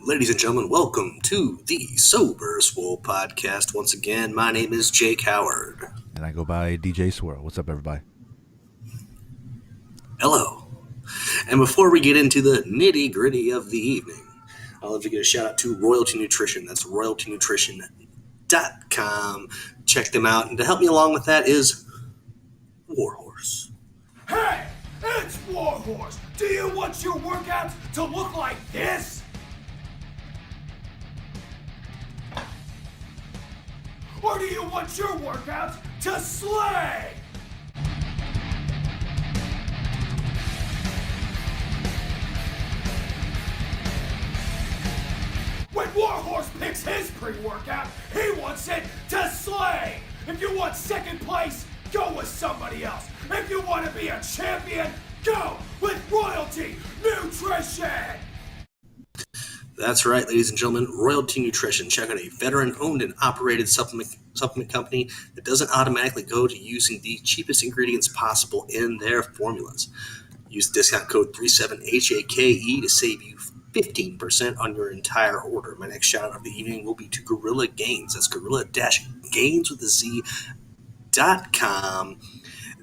Ladies and gentlemen, welcome to the Sober Swole podcast. Once again, my name is Jake Howard. And I go by DJ Swirl. What's up, everybody? Hello. And before we get into the nitty gritty of the evening, I'll let you get a shout out to Royalty Nutrition. That's royaltynutrition.com. Check them out. And to help me along with that is Warhorse. Hey, it's Warhorse. Do you want your workouts to look like this? Or do you want your workouts to slay? When Warhorse picks his pre-workout, he wants it to slay. If you want second place, go with somebody else. If you want to be a champion, go with Royalty Nutrition. That's right, ladies and gentlemen, Royalty Nutrition. Check out a veteran-owned and operated supplement company that doesn't automatically go to using the cheapest ingredients possible in their formulas. Use the discount code 37HAKE to save you 15% on your entire order. My next shout out of the evening will be to Gorilla Gains. That's gorilla-gains with a Z.com.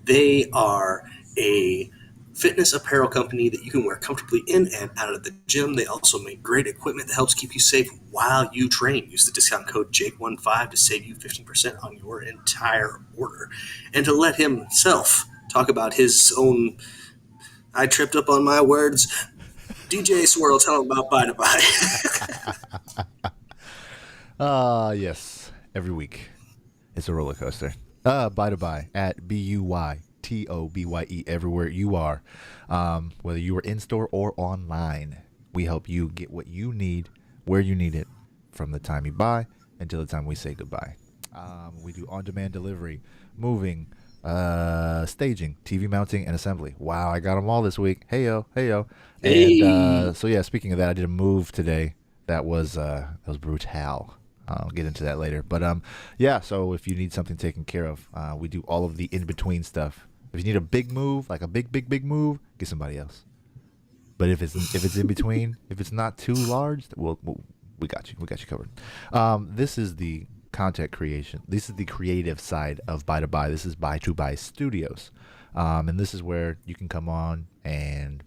They are a fitness apparel company that you can wear comfortably in and out of the gym. They also make great equipment that helps keep you safe while you train. Use the discount code JAKE15 to save you 15% on your entire order. And to let himself talk about his own, I tripped up on my words, DJ Swirl, tell him about Bye to Bye. Yes. Every week. It's a roller coaster. Bye to Bye at BUYTOBYE everywhere you are. Whether you are in store or online, we help you get what you need, where you need it, from the time you buy until the time we say goodbye. We do on-demand delivery, moving, staging, TV mounting, and assembly. Wow, I got them all this week. Hey-yo. Hey. And so yeah, speaking of that, I did a move today that was brutal. I'll get into that later. But yeah, so if you need something taken care of, we do all of the in-between stuff. If you need a big move, like a big move, get somebody else. But if it's in between, if it's not too large, we got you. We got you covered. This is the content creation. This is the creative side of Bye to Bye. This is Bye to Bye Studios. And this is where you can come on and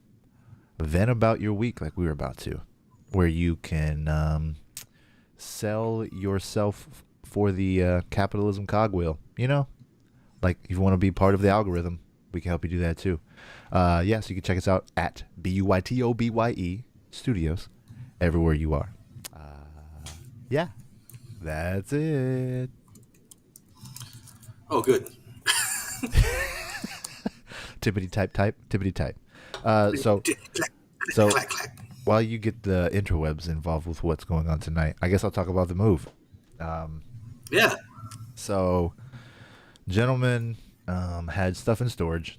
vent about your week like we were about to, where you can sell yourself for the capitalism cogwheel. You know, like if you want to be part of the algorithm, we can help you do that too. So you can check us out at BUYTOBYE Studios everywhere you are. Yeah, that's it. Oh, good. Tippity type. So Clack, clack. while you get the interwebs involved with what's going on tonight, I guess I'll talk about the move. Yeah. So, gentleman had stuff in storage,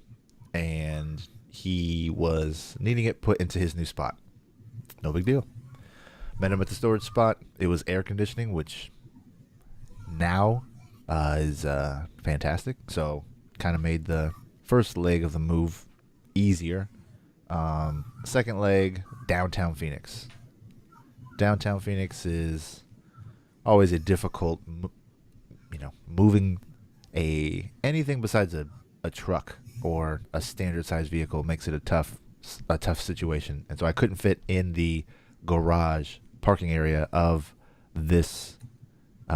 and he was needing it put into his new spot. No big deal. Met him at the storage spot. It was air conditioning, which now is fantastic. So, kind of made the first leg of the move easier. Second leg, downtown Phoenix. Downtown Phoenix is always a difficult, moving anything besides a truck or a standard size vehicle makes it a tough situation. And so I couldn't fit in the garage parking area of this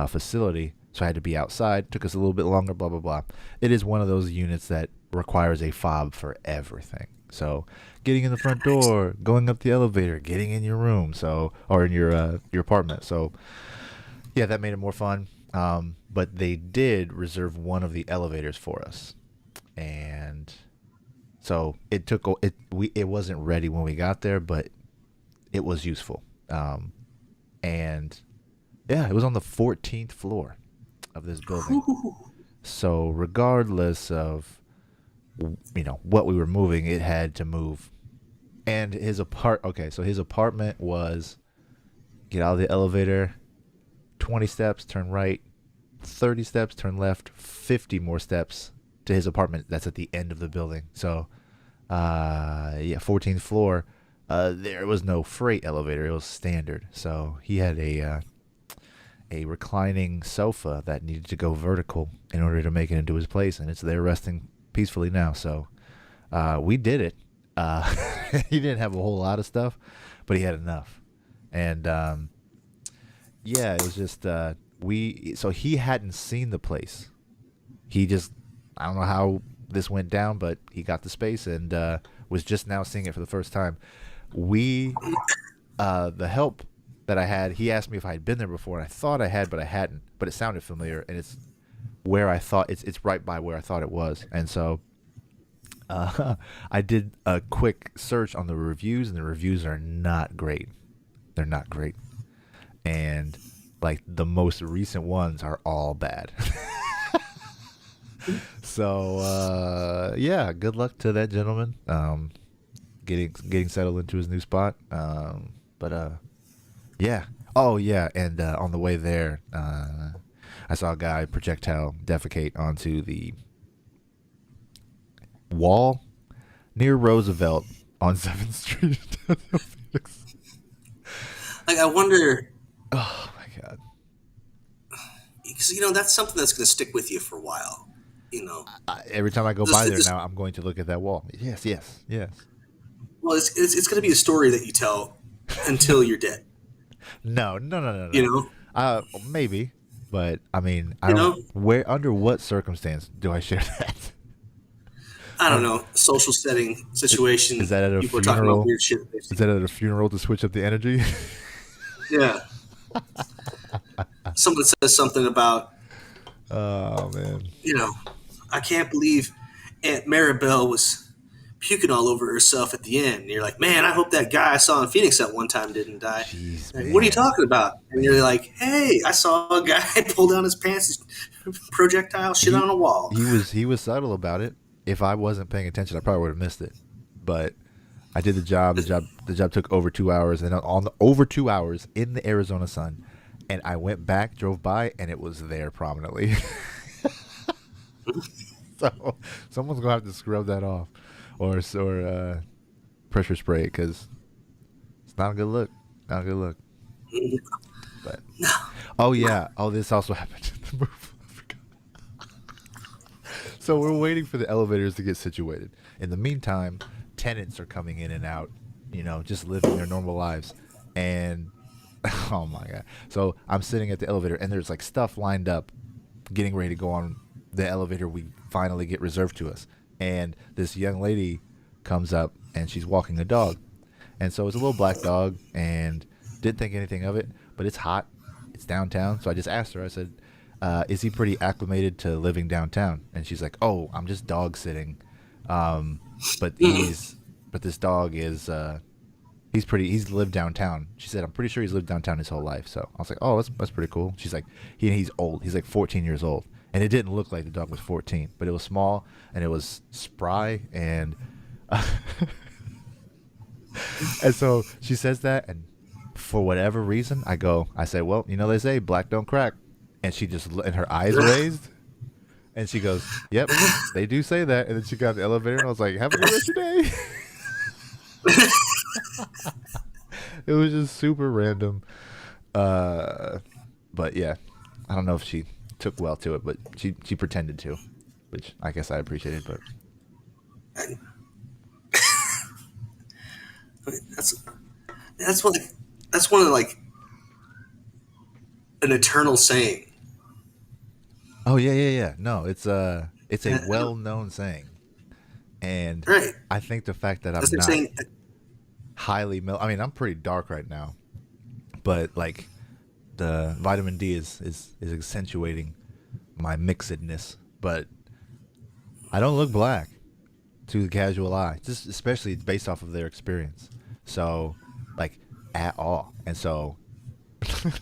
facility. So I had to be outside. Took us a little bit longer, blah, blah, blah. It is one of those units that requires a fob for everything. So getting in the front door, going up the elevator, getting in your room, or in your apartment. So yeah, that made it more fun. But they did reserve one of the elevators for us, and so it wasn't ready when we got there, but it was useful. And yeah, it was on the 14th floor of this building. So regardless of what we were moving, it had to move. And his apartment was get out of the elevator, 20 steps, turn right, 30 steps, turn left, 50 more steps to his apartment that's at the end of the building. So 14th floor, There was no freight elevator; it was standard. So he had a reclining sofa that needed to go vertical in order to make it into his place, and it's there resting peacefully now. So we did it. He didn't have a whole lot of stuff, but he had enough. And yeah, it was just we. So he hadn't seen the place. He just, I don't know how this went down, but he got the space and was just now seeing it for the first time. We, the help that I had, he asked me if I had been there before, and I thought I had, but I hadn't. But it sounded familiar, and it's where I thought it's right by where I thought it was, and so I did a quick search on the reviews, and the reviews are not great. They're not great, and like the most recent ones are all bad. So yeah, good luck to that gentleman. Getting settled into his new spot. But yeah. Oh yeah, and on the way there, I saw a guy projectile defecate onto the wall near Roosevelt on 7th Street. Like, I wonder, Oh my god. because that's something that's going to stick with you for a while. Every time I go This- by there this- now, I'm going to look at that wall. Yes, yes, yes. Well, it's going to be a story that you tell until you're dead. No, no, no, no, no. You know, Maybe, but I mean, I You don't. know? Where under what circumstance do I share that? I don't know, social setting situation. Is that at a people are talking funeral? about weird shit that they've Is seen. that at a funeral to switch up the energy? Yeah. Someone says something about, Oh man. I can't believe Aunt Maribel was puking all over herself at the end. And you're like, man, I hope that guy I saw in Phoenix that one time didn't die. Jeez, Like, man. what are you talking about? And you're like, hey, I saw a guy pull down his pants, projectile shit on a wall. He was subtle about it. If I wasn't paying attention, I probably would have missed it. But I did the job. The job took over 2 hours, and over 2 hours in the Arizona sun. And I went back, drove by, and it was there prominently. So someone's gonna have to scrub that off, or pressure spray, because it's not a good look. Not a good look. But oh yeah. Oh, this also happened in the movie. I forgot. So we're waiting for the elevators to get situated. In the meantime, tenants are coming in and out, just living their normal lives. And oh my god. So I'm sitting at the elevator, and there's like stuff lined up getting ready to go on the elevator we finally get reserved to us. And this young lady comes up, and she's walking a dog. And so it's a little black dog, and didn't think anything of it, but it's hot. It's downtown. So I just asked her, I said, is he pretty acclimated to living downtown? And she's like, oh, I'm just dog sitting. But this dog is, he's lived downtown. She said, I'm pretty sure he's lived downtown his whole life. So I was like, oh, that's pretty cool. She's like, he's old. He's like 14 years old. And it didn't look like the dog was 14, but it was small, and it was spry, and and so she says that, and for whatever reason, I say, well, they say black don't crack. And she just, and her eyes raised, and she goes, yep, they do say that. And then she got in the elevator, and I was like, have a good rest of your day. It was just super random. But yeah, I don't know if she took well to it, but she pretended to, which I guess I appreciated. But That's one of like an eternal saying. oh yeah. No, it's a well-known saying, and Right. I think the fact that I'm That's like not saying, highly I mean, I'm pretty dark right now, but like the vitamin D is accentuating my mixedness, but I don't look black to the casual eye, just especially based off of their experience. So, like, at all. And so, and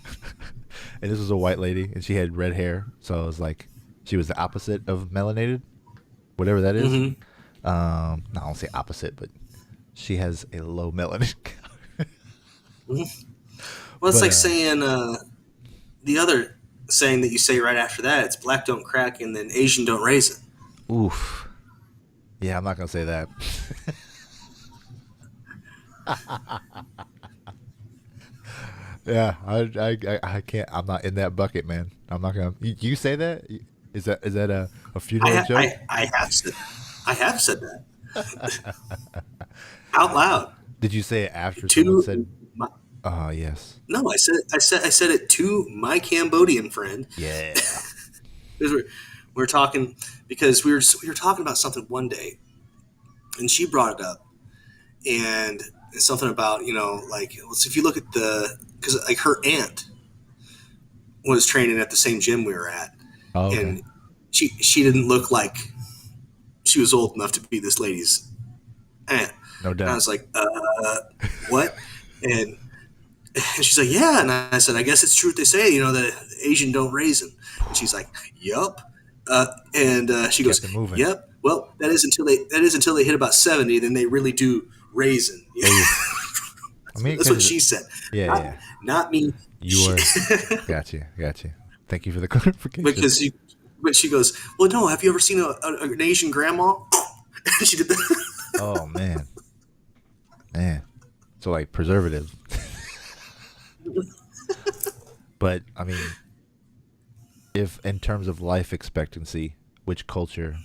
this was a white lady, and she had red hair, so it was like she was the opposite of melanated, whatever that is. Mhm. No, I don't say opposite, but she has a low melanin. well, it's But, like saying the other saying that you say right after that. It's black don't crack, and then Asian don't raise it. Oof. Yeah, I'm not gonna say that. Yeah, I can't. I'm not in that bucket, man. I'm not gonna. You say that? Is that a funeral joke? I have said that out loud Did you say it after someone to said, my, "Oh yes, no, I said it to my Cambodian friend. yeah"? Because we're talking because we were talking about something one day, and she brought it up, and it's something about like if you look at because like her aunt was training at the same gym we were at, Oh, okay, and she didn't look like she was old enough to be this lady's aunt. no And I doubt. was like, what? And she's like, yeah. And I said, I guess it's true what they say, that Asian don't raisin. And she's like, yup. And she Kept goes, it moving. yep. Well, that is until they hit about 70, then they really do raisin. Oof. I mean, That's what she said. yeah, Not, yeah. not me. You were. Got you. Thank you for the clarification. But she goes, well, no. Have you ever seen an Asian grandma? She did that. Oh man. So like preservatives. But I mean, if in terms of life expectancy, which culture,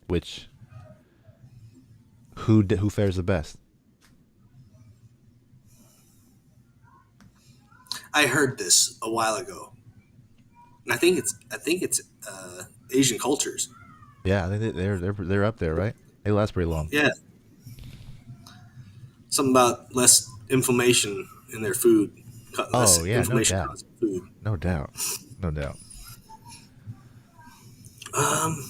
which who fares the best? I heard this a while ago. And I think it's Asian cultures. Yeah, I think they're up there, right? They last pretty long. Yeah, something about less inflammation in their food, less Oh yeah, no inflammation doubt, causing food. no doubt, no doubt. Um,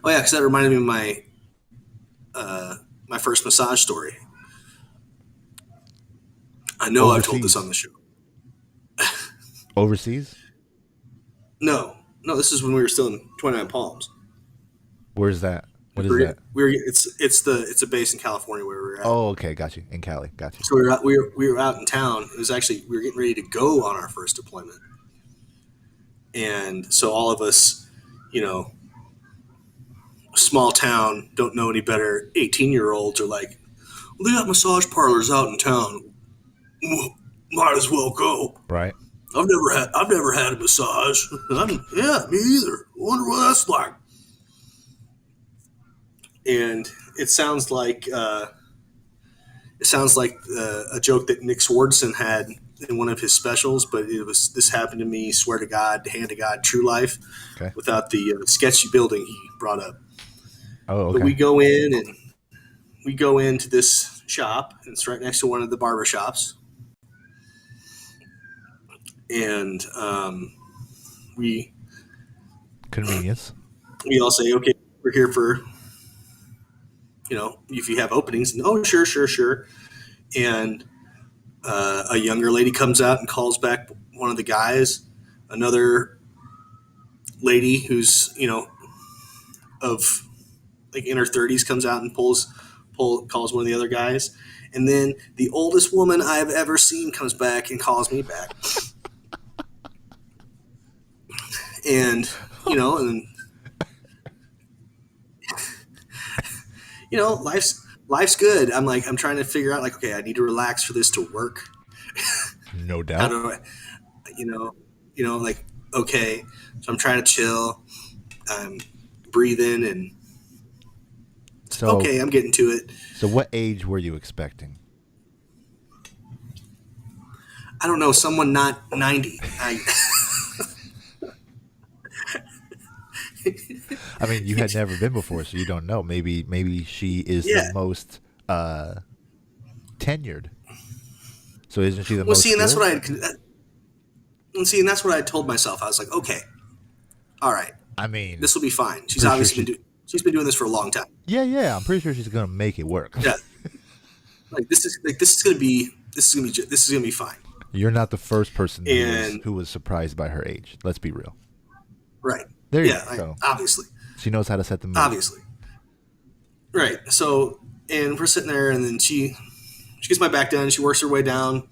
oh yeah, because that reminded me of my first massage story. I know I've told this Overseas, on the show. overseas. No, this is when we were still in 29 Palms. Where's that? What is that? It's a base in California where we were at. Oh, okay, got you. In Cali, got you. So we were out in town. It was actually we were getting ready to go on our first deployment, and so all of us, small town, don't know any better. 18-year-olds are like, well, they got massage parlors out in town. Might as well go. Right. I've never had a massage. Yeah, me either. Wonder what that's like. And it sounds like a joke that Nick Swardson had in one of his specials, but this happened to me. Swear to God, hand to God, true life, Okay. without the sketchy building he brought up. Oh, okay. But we go into this shop, and it's right next to one of the barber shops, and we Convenience. all say, okay, we're here for if you have openings. And, oh, sure. And a younger lady comes out and calls back one of the guys. Another lady who's of like in her 30s comes out and calls one of the other guys. And then the oldest woman I've ever seen comes back and calls me back. And and life's good. I'm trying to figure out, like, okay, I need to relax for this to work. No How doubt. do I, like, okay, so I'm trying to chill. I'm breathing, and So, okay, I'm getting to it. so what age were you expecting? I don't know, someone not 90. I mean, you had never been before, so you don't know. Maybe she is Yeah. the most tenured. So isn't she the Well, most? see, and that's skilled? and that's what I told myself. I was like, okay, all right, I mean, this will be fine. She's Pretty sure obviously she's been doing this for a long time. yeah. I'm pretty sure she's gonna make it work. Yeah, this is gonna be fine. You're not the first person And- who was surprised by her age. Let's be real. Right. There you Yeah, go. obviously. She knows how to set the mood. Obviously. Right. So, and we're sitting there, and then she gets my back down, and she works her way down,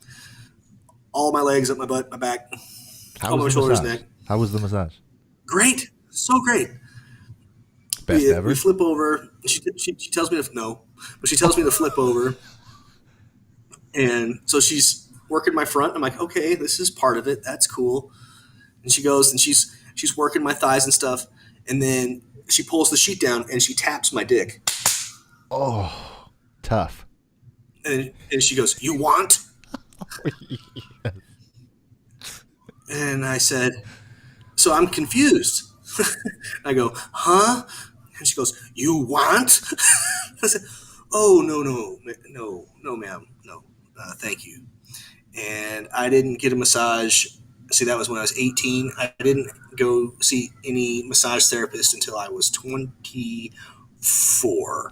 all my legs, up my butt, my back, How all my was the shoulders, massage? neck. How was the massage? Great. So great. Best we, ever. we flip over. She tells me to no. But she tells me to flip over. And so she's working my front. I'm like, okay, this is part of it. That's cool. And she goes and she's working my thighs and stuff. And then she pulls the sheet down and she taps my dick. Oh, tough. And she goes, "You want?" And I said, so I'm confused. I go, huh? And she goes, "You want?" I said, "Oh, no, ma'am. No, thank you." And I didn't get a massage. See, that was when I was 18. I didn't go see any massage therapist until I was 24.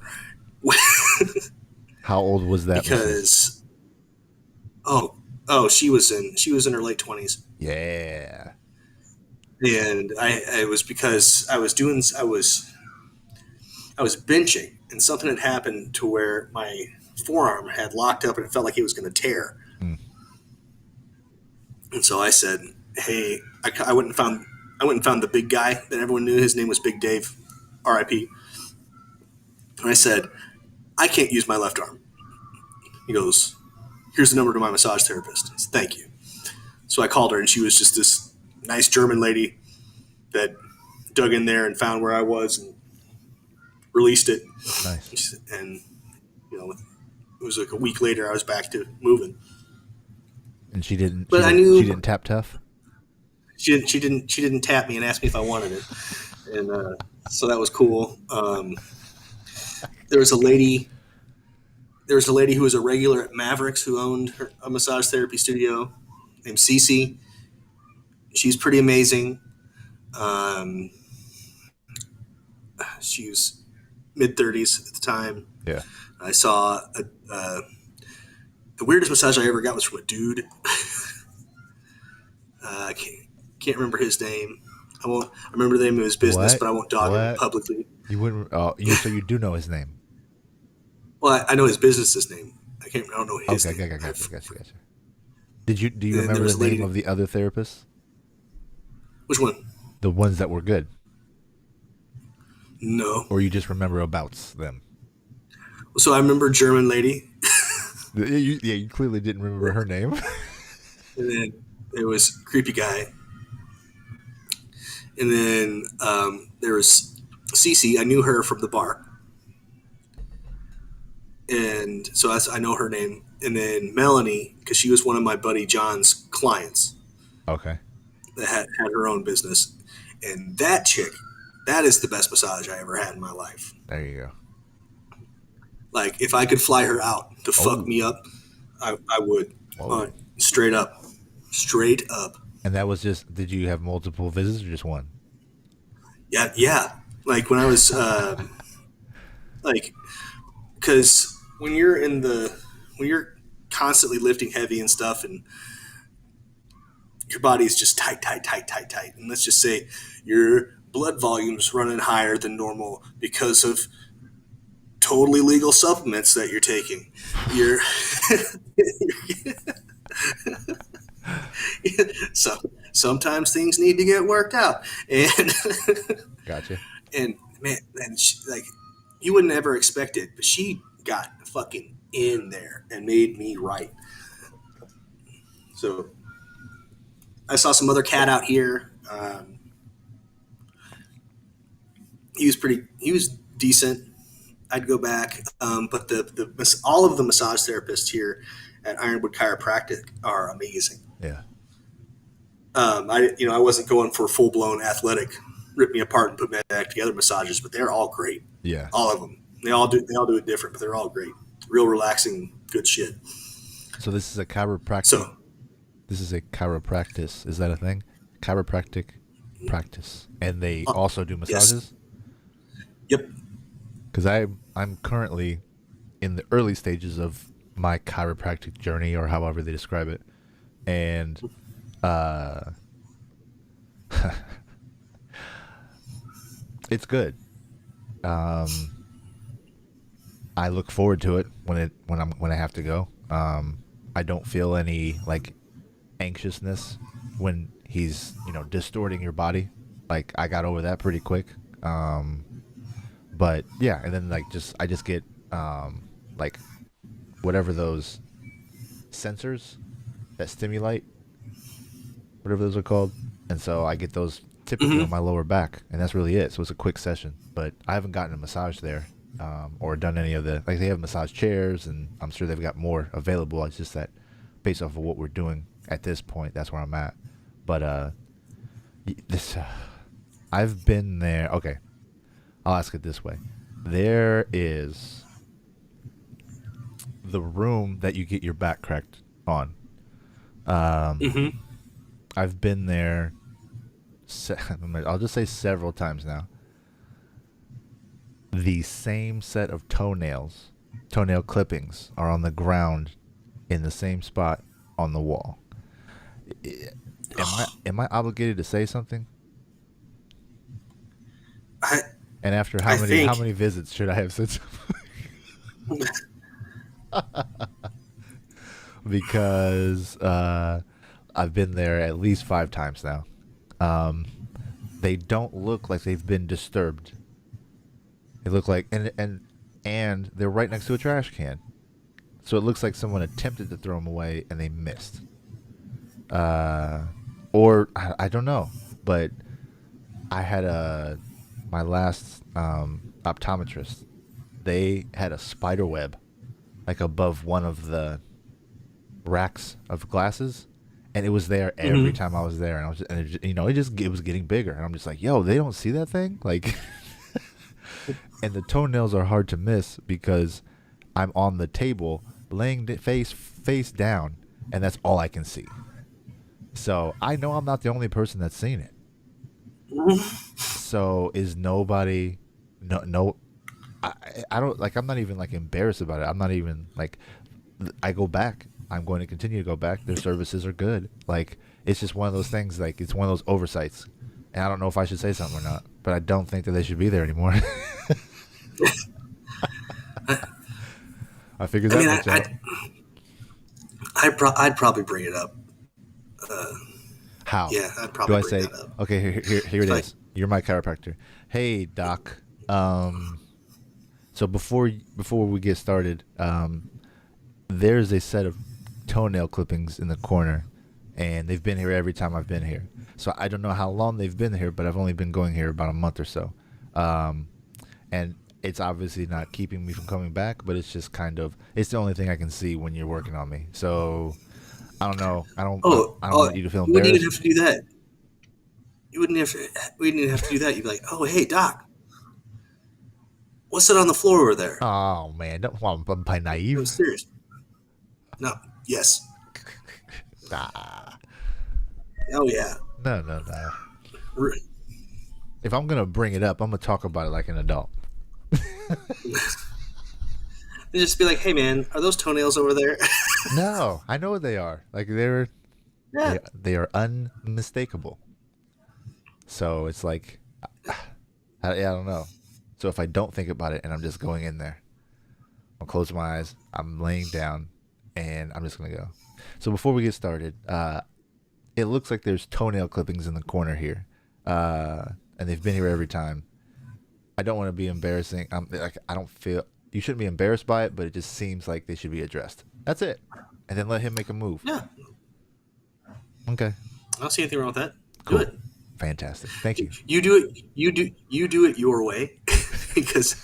How old was that? Because, she was in her late 20s. Yeah. And it was because I was benching, and something had happened to where my forearm had locked up and it felt like it was going to tear. And so I said, "Hey," I went and found the big guy that everyone knew. His name was Big Dave, R.I.P. And I said, "I can't use my left arm." He goes, "Here's the number to my massage therapist." I said, "Thank you." So I called her, and she was just this nice German lady that dug in there and found where I was and released it. Nice. And it was like a week later I was back to moving. And she didn't. But she didn't tap tough. She didn't tap me and ask me if I wanted it, and so that was cool. There was a lady who was a regular at Mavericks who owned a massage therapy studio named Cece. She's pretty amazing. She was mid-30s at the time. Yeah. I saw the weirdest massage I ever got was from a dude. I can't remember his name. I remember the name of his business, What? but I won't dog him publicly. You wouldn't. So you do know his name. Well, I know his business's name. I don't know his Okay, name. gotcha. Do you And there remember was a the lady- name of the other therapists? Which one? The ones that were good, No. or you just remember about them? So I remember German lady, You clearly didn't remember her name. and then there was creepy guy, and then there was Cece. I knew her from the bar, and so I know her name. And then Melanie, because she was one of my buddy John's clients Okay. that had her own business, and that chick, that is the best massage I ever had in my life. There you go. Like, if I could fly her out to fuck me up, I would. Oh. Straight up. And that was just. Did you have multiple visits or just one? Yeah. Like when I was, because when you're constantly lifting heavy and stuff, and your body is just tight, and let's just say your blood volume's running higher than normal because of totally legal supplements that you're taking. So sometimes things need to get worked out, and Gotcha. and man, like you wouldn't ever expect it, but she got fucking in there and made me right. So I saw some other cat out here. He was decent. I'd go back, but all of the massage therapists here at Ironwood Chiropractic are amazing. Yeah. I wasn't going for full blown athletic, rip me apart and put me back together massages, but they're all great. Yeah. All of them. They all do it different, but they're all great. Real relaxing, good shit. So this is a chiropractic. So This is a chiropractic. Is that a thing? Chiropractic practice, and they also do massages. Yep. Because I'm currently in the early stages of my chiropractic journey, or however they describe it, and it's good. I look forward to it when I have to go. I don't feel any like anxiousness when he's distorting your body. Like I got over that pretty quick. But yeah, and then I just get like whatever those sensors that stimulate, whatever those are called. And so I get those typically on my lower back, and that's really it. So it's a quick session, but I haven't gotten a massage there, or done any of the, like, they have massage chairs, and I'm sure they've got more available. It's just that based off of what we're doing at this point, that's where I'm at. But this, I've been there. Okay, I'll ask it this way: there is the room that you get your back cracked on. I've been there. I'll just say several times now. The same set of toenail clippings are on the ground in the same spot on the wall. Am I obligated to say something? And after how many visits should I have said something? Because I've been there at least 5 times now. They don't look like they've been disturbed. They look like and they're right next to a trash can, so it looks like someone attempted to throw them away and they missed. Or I don't know, but I had my last optometrist. They had a spider web like above one of the racks of glasses, and it was there every time I was there, and I was it was getting bigger, and I'm just like, yo, they don't see that thing, like. And the toenails are hard to miss because I'm on the table laying face down, and that's all I can see. So I know I'm not the only person that's seen it. So is nobody no I don't, like, I'm not even like embarrassed about it. I'm not even like, I go back. I'm going to continue to go back. Their services are good. Like, it's just one of those things, like, it's one of those oversights. And I don't know if I should say something or not, but I don't think that they should be there anymore. I figured that much out. I'd probably bring it up. How? Yeah, I'd probably bring that up. Okay, here it is. You're my chiropractor. Hey, doc. So before we get started, there's a set of toenail clippings in the corner, and they've been here every time I've been here. So I don't know how long they've been here, but I've only been going here about a month or so. And it's obviously not keeping me from coming back, but it's just kind of, it's the only thing I can see when you're working on me. So I don't know. I don't want you to feel embarrassed. You wouldn't even have to do that. We didn't even have to do that. You'd be like, oh, hey, doc, what's it on the floor over there? Oh, man. I'm probably naive. I'm serious. No. Yes. Nah. Oh, yeah. No. If I'm going to bring it up, I'm going to talk about it like an adult. They just be like, hey, man, are those toenails over there? No, I know what they are. Like, they are unmistakable. So it's like, I don't know. So if I don't think about it and I'm just going in there, I'll close my eyes, I'm laying down, and I'm just going to go. So before we get started, it looks like there's toenail clippings in the corner here. And they've been here every time. I don't want to be embarrassing. I don't feel, you shouldn't be embarrassed by it, but it just seems like they should be addressed. That's it. And then let him make a move. Yeah. Okay. I don't see anything wrong with that. Cool. Do it. Fantastic. Thank you. You do it your way, because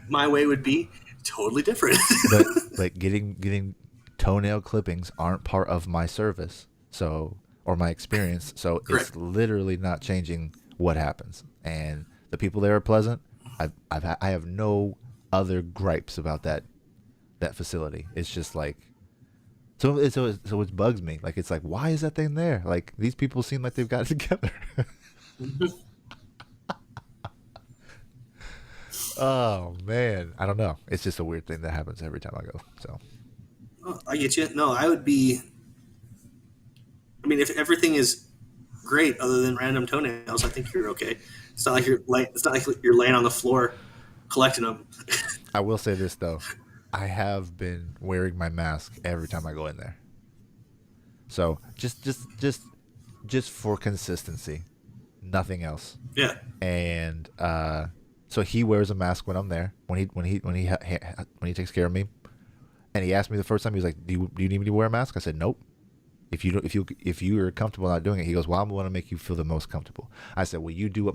my way would be totally different. but getting toenail clippings aren't part of my service, so, or my experience. So Correct. It's literally not changing what happens. And the people there are pleasant. I have no other gripes about that facility. It's just like, so it bugs me. Like, it's like, why is that thing there? Like, these people seem like they've got it together. Oh man, I don't know. It's just a weird thing that happens every time I go. So I get you. No, I would be. I mean, if everything is great other than random toenails, I think you're okay. It's not like you're laying on the floor collecting them. I will say this though, I have been wearing my mask every time I go in there. So just for consistency, nothing else. Yeah. And So he wears a mask when I'm there, when he takes care of me. And he asked me the first time, he was like, "Do you need me to wear a mask?" I said, "Nope. If you are comfortable not doing it," he goes, "Well, I'm going to make you feel the most comfortable." I said, "Well, you do what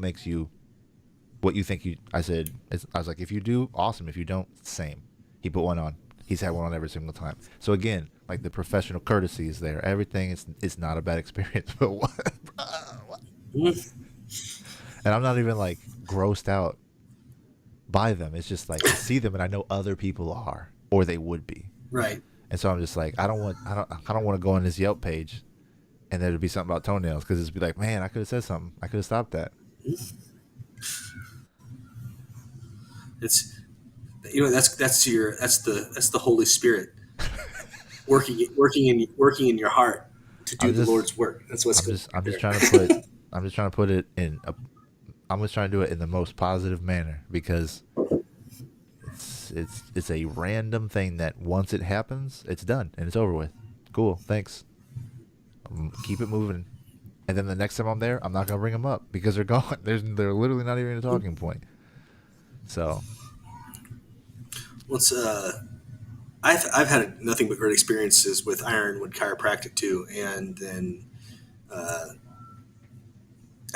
you think you." I was like, "If you do, awesome. If you don't, same." He put one on. He's had one on every single time. So again, like the professional courtesy is there. Everything is not a bad experience. But what? And I'm not even like grossed out by them. It's just like I see them and I know other people are, or they would be. Right. And so I'm just like, I don't want to go on this Yelp page and there'd be something about toenails, because it'd be like, man, I could have said something. I could have stopped that. It's that's the Holy Spirit working in your heart to do the Lord's work. That's what's good. I'm just trying to put it in I'm just trying to do it in the most positive manner, because it's a random thing that once it happens, it's done and it's over with. Cool, thanks. Keep it moving. And then the next time I'm there, I'm not gonna bring them up because they're gone. They're literally not even a talking point. So, I've had nothing but great experiences with Ironwood Chiropractic too, and then I'm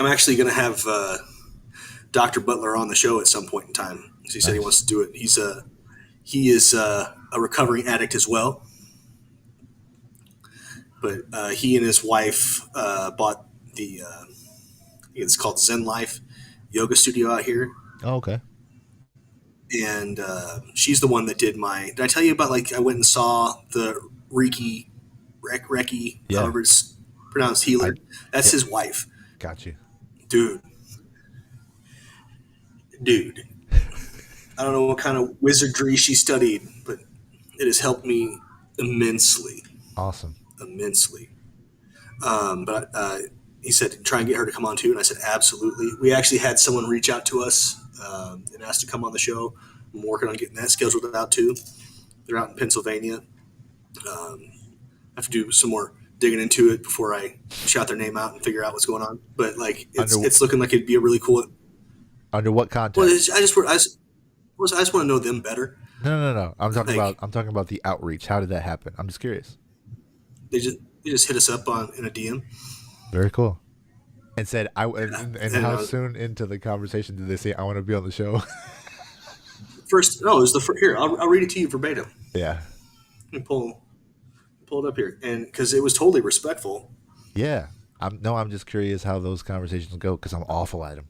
actually going to have Dr. Butler on the show at some point in time. So he said he wants to do it. He is a recovering addict as well, but he and his wife bought the it's called Zen Life yoga studio out here. oh, okay. And she's the one that did did I tell you about, like, I went and saw the Reiki, Yeah. however it's pronounced, healer. That's his wife. Got you. Dude. I don't know what kind of wizardry she studied, but it has helped me immensely. Awesome. Immensely. But he said, try and get her to come on too. And I said, absolutely. We actually had someone reach out to us and asked to come on the show. I'm working on getting that scheduled out too. They're out in Pennsylvania. I have to do some more digging into it before I shout their name out and figure out what's going on. But like, it's looking like it'd be a really cool. Under what context? Well, I just want to know them better. No. I'm talking about the outreach. How did that happen? I'm just curious. They just hit us up in a DM. Very cool. And said, how soon into the conversation did they say, I want to be on the show? It was here. I'll read it to you verbatim. Yeah. Let me pull it up here, and because it was totally respectful. Yeah. I'm just curious how those conversations go, because I'm awful at them.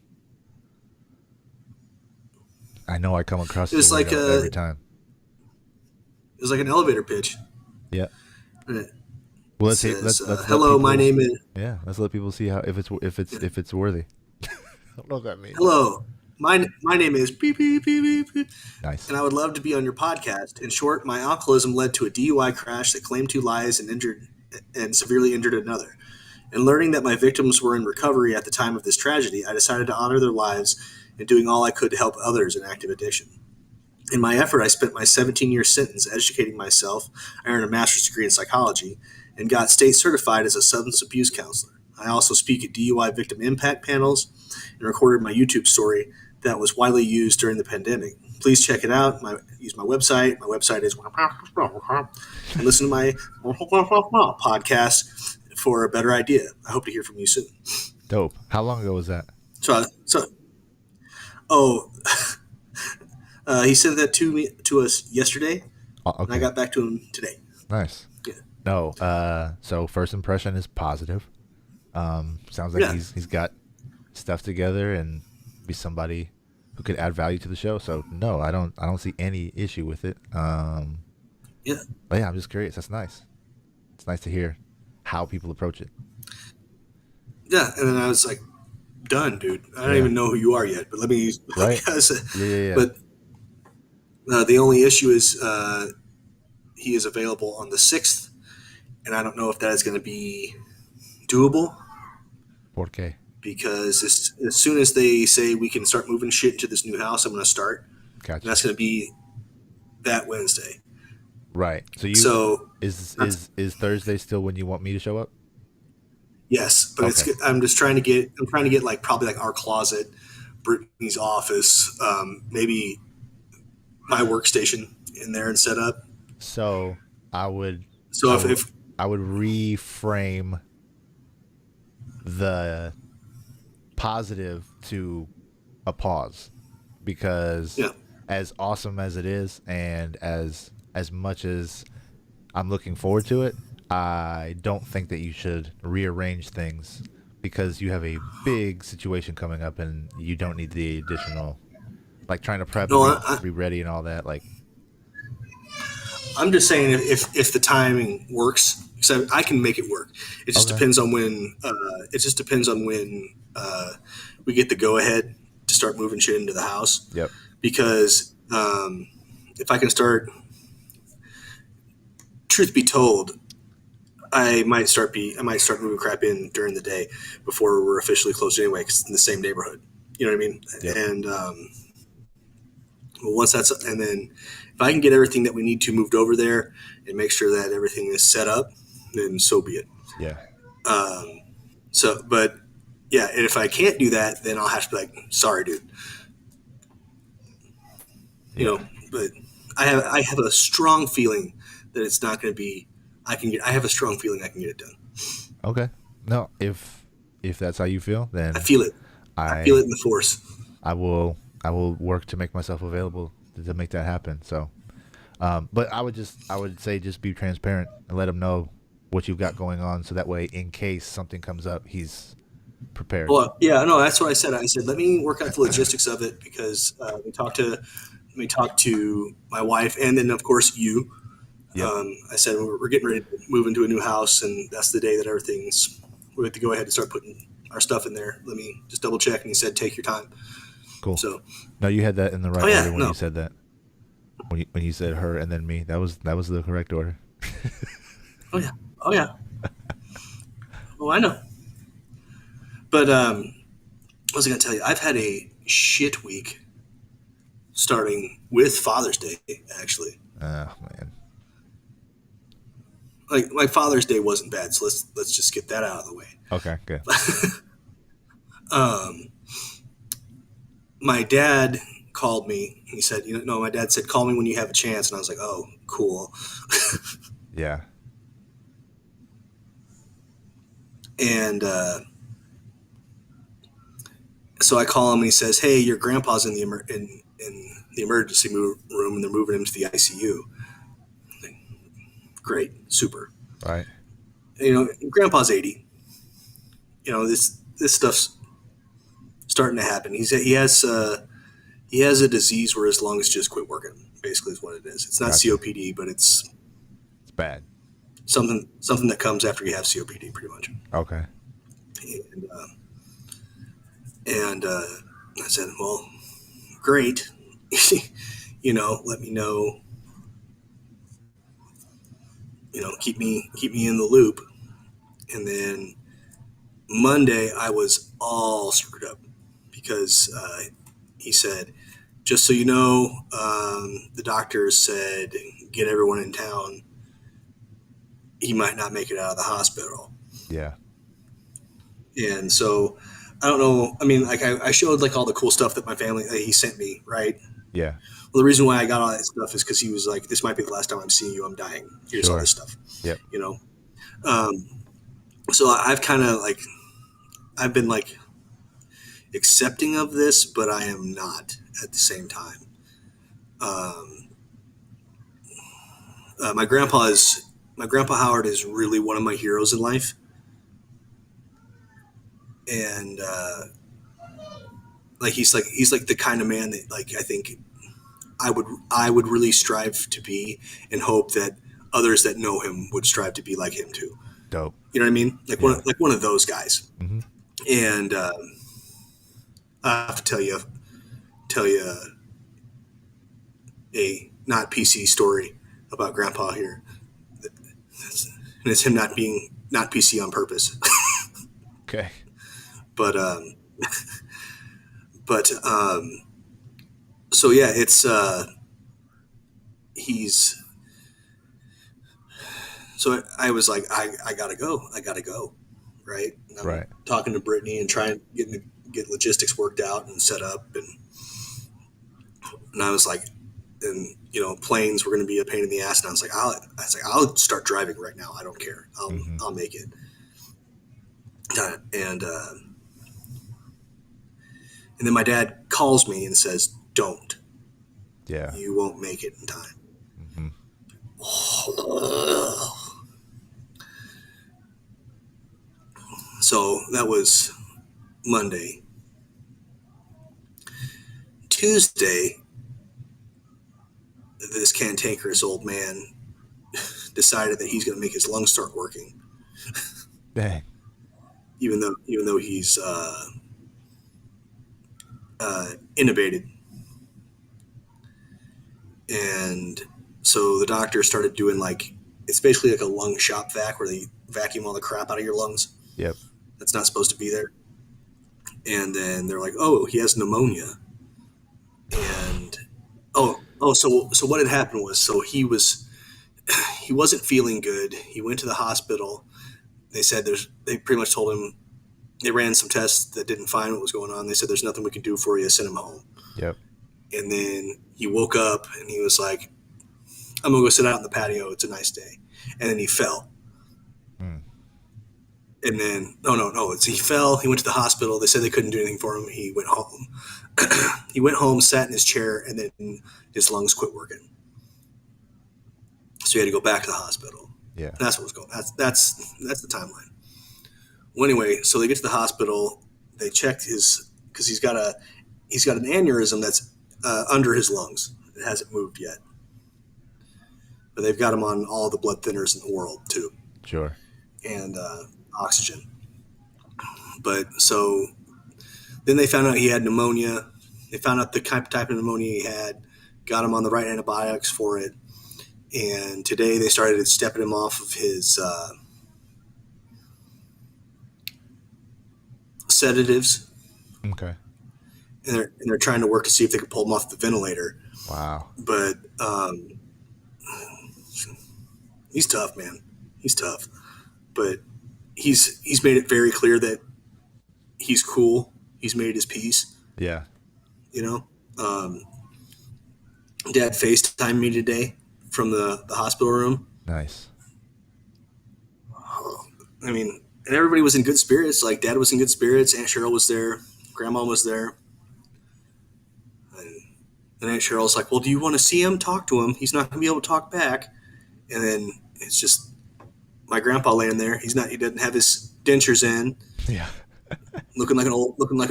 I know I come across it like every time. It was like an elevator pitch. Yeah. And well, let's hello, my name is. Yeah, let's let people see how if it's worthy. I don't know what that means. Hello, my name is beep, beep, beep, beep, beep. Nice. And I would love to be on your podcast. In short, my alcoholism led to a DUI crash that claimed 2 lives and severely injured another. And learning that my victims were in recovery at the time of this tragedy, I decided to honor their lives and doing all I could to help others in active addiction. In my effort, I spent my 17-year sentence educating myself. I earned a master's degree in psychology and got state certified as a substance abuse counselor. I also speak at DUI victim impact panels and recorded my YouTube story that was widely used during the pandemic. Please check it out. Use my website. My website is and listen to my podcast for a better idea. I hope to hear from you soon. Dope. How long ago was that? He sent that to us yesterday, okay. And I got back to him today. Nice. Yeah. No. So first impression is positive. Sounds like he's got stuff together and be somebody who could add value to the show. So no, I don't see any issue with it. Yeah. But yeah, I'm just curious. That's nice. It's nice to hear how people approach it. Yeah, and then I was like, done, dude. I don't even know who you are yet, but let me. Right. Yeah. But the only issue is he is available on the 6th, and I don't know if that is going to be doable. ¿Por qué? Because as soon as they say we can start moving shit into this new house, I'm going to start. Gotcha. And that's going to be that Wednesday. Right. So is Thursday still when you want me to show up? Yes, but Okay. I'm trying to get like probably like our closet Brittany's office, maybe my workstation in there and set up. So I would So I if, would if I would reframe the positive to a pause, because yeah, as awesome as it is, and as much as I'm looking forward to it, I don't think that you should rearrange things because you have a big situation coming up and you don't need the additional, like trying to prep no, and I, be ready and all that. Like, I'm just saying if the timing works, because I can make it work. It just okay, depends on when. It just depends on when we get the go ahead to start moving shit into the house. yep, Because if I can start, truth be told, I might start moving crap in during the day before we're officially closed anyway, because it's in the same neighborhood. You know what I mean? yep, And once that's, and then if I can get everything that we need to moved over there and make sure that everything is set up, then so be it. yeah, Um, but yeah, and if I can't do that, then I'll have to be like, sorry, dude. You yeah. know, but I have a strong feeling that it's not going to be. I have a strong feeling I can get it done. Okay. No, if that's how you feel, I then feel it. I feel it I in the force. I will work to make myself available to make that happen. So, but I would say just be transparent and let him know what you've got going on, so that way, in case something comes up, he's prepared. Well, yeah, no, that's what I said. I said let me work out the logistics of it because we talked to my wife and then of course you. Yep. I said we're getting ready to move into a new house and that's the day that we have to go ahead and start putting our stuff in there. Let me just double check. And he said take your time. Cool. So No, you had that in the right oh yeah, order when no, you said that. When you said her and then me, that was the correct order. oh yeah, oh yeah. Oh, I know. But what was I going to tell you? I've had a shit week starting with Father's Day, actually. Oh man. Like my Father's Day wasn't bad, so let's just get that out of the way. Okay. Good. Um, my dad called me. He said, no, my dad said, call me when you have a chance. And I was like, oh, cool. Yeah. And so I call him and he says, hey, your grandpa's in in the emergency room and they're moving him to the ICU. Like, great, super. Right. Grandpa's 80. This stuff's starting to happen. He has a disease where his lungs just quit working. Basically, is what it is. It's not Gotcha. COPD, but it's It's bad. something that comes after you have COPD, pretty much. Okay. And I said, well, great. Let me know. Keep me in the loop. And then Monday, I was all screwed up because he said, just so you know, the doctors said get everyone in town. He might not make it out of the hospital. Yeah. And so I don't know. I mean, like I showed like all the cool stuff that my family that he sent me, right? Yeah. Well, the reason why I got all that stuff is because he was like, "This might be the last time I'm seeing you. I'm dying. Here's all Sure. this stuff." Yep. You know. So I've kind of like I've been like accepting of this, but I am not at the same time. Um, my grandpa Howard is really one of my heroes in life, and he's like the kind of man that like I think I would really strive to be and hope that others that know him would strive to be like him too. Dope. You know what I mean? Like Yeah. one of those guys. Mm-hmm. And I have to tell you a not PC story about Grandpa here. And it's him not PC on purpose. Okay. but but so yeah, it's he's so I was like I gotta go, right? And I'm Right. talking to Brittany and trying get logistics worked out and set up, and I was like, and planes were going to be a pain in the ass, and I was like, I'll start driving right now. I don't care. I'll make it. And then my dad calls me and says, "Don't. Yeah. You won't make it in time." Mm-hmm. So that was Monday. Tuesday, this cantankerous old man decided that he's going to make his lungs start working, Dang. even though he's intubated. And so the doctor started doing it's basically like a lung shop vac where they vacuum all the crap out of your lungs. Yep. That's not supposed to be there. And then they're like, "Oh, he has pneumonia." And so what had happened was, he wasn't feeling good. He went to the hospital. They said they pretty much told him, they ran some tests that didn't find what was going on. They said, "There's nothing we can do for you. Send him home." Yep. And then he woke up and he was like, "I'm gonna go sit out in the patio. It's a nice day." And then he fell. And then he fell. He went to the hospital. They said they couldn't do anything for him. He went home. He went home, sat in his chair, and then his lungs quit working. So he had to go back to the hospital. Yeah. And that's what was going. That's the timeline. Well, anyway, so they get to the hospital. They checked because he's got an aneurysm that's under his lungs. It hasn't moved yet, but they've got him on all the blood thinners in the world too. Sure. And oxygen. But so then they found out he had pneumonia. They found out the type of pneumonia he had, got him on the right antibiotics for it. And today they started stepping him off of his sedatives. Okay. And they're trying to work to see if they could pull him off the ventilator. Wow. But he's tough, man. He's tough. But he's made it very clear that he's cool. He's made his peace. Yeah. Dad FaceTimed me today from the hospital room. Nice. I mean, and everybody was in good spirits. Like, Dad was in good spirits. Aunt Cheryl was there. Grandma was there. And Aunt Cheryl's like, "Well, do you want to see him? Talk to him. He's not going to be able to talk back." And then it's just my grandpa laying there. He doesn't have his dentures in. Yeah. looking like an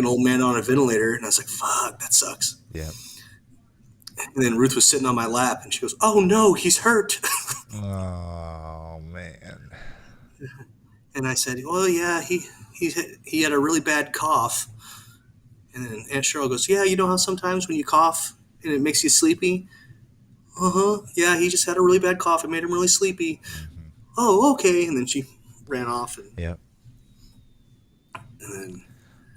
old man on a ventilator. And I was like, "Fuck, that sucks." Yeah. And then Ruth was sitting on my lap, and she goes, "Oh no, he's hurt." Oh man. And I said, "Well, yeah, he had a really bad cough." And then Aunt Cheryl goes, "Yeah, you know how sometimes when you cough and it makes you sleepy?" Yeah, he just had a really bad cough. It made him really sleepy. Mm-hmm. Oh, okay. And then she ran off. Yep. And then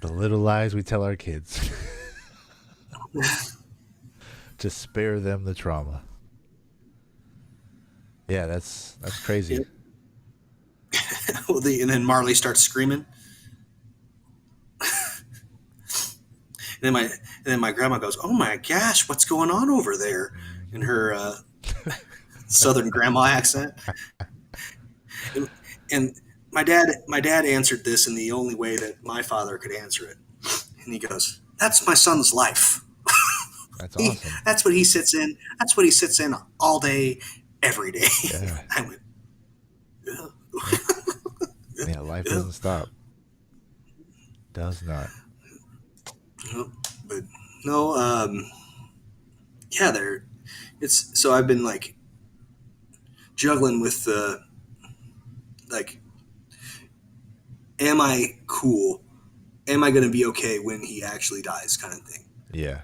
the little lies we tell our kids to spare them the trauma. Yeah, that's crazy. Yep. And then Marley starts screaming. And then my grandma goes, "Oh my gosh, what's going on over there?" In her Southern grandma accent. And my dad answered this in the only way that my father could answer it. And he goes, "That's my son's life." That's awesome. That's what he sits in. That's what he sits in all day, every day. Yeah. I went, yeah, life doesn't stop. Does not. But no, yeah, it's so I've been like juggling with am I cool? Am I going to be okay when he actually dies, kind of thing? Yeah.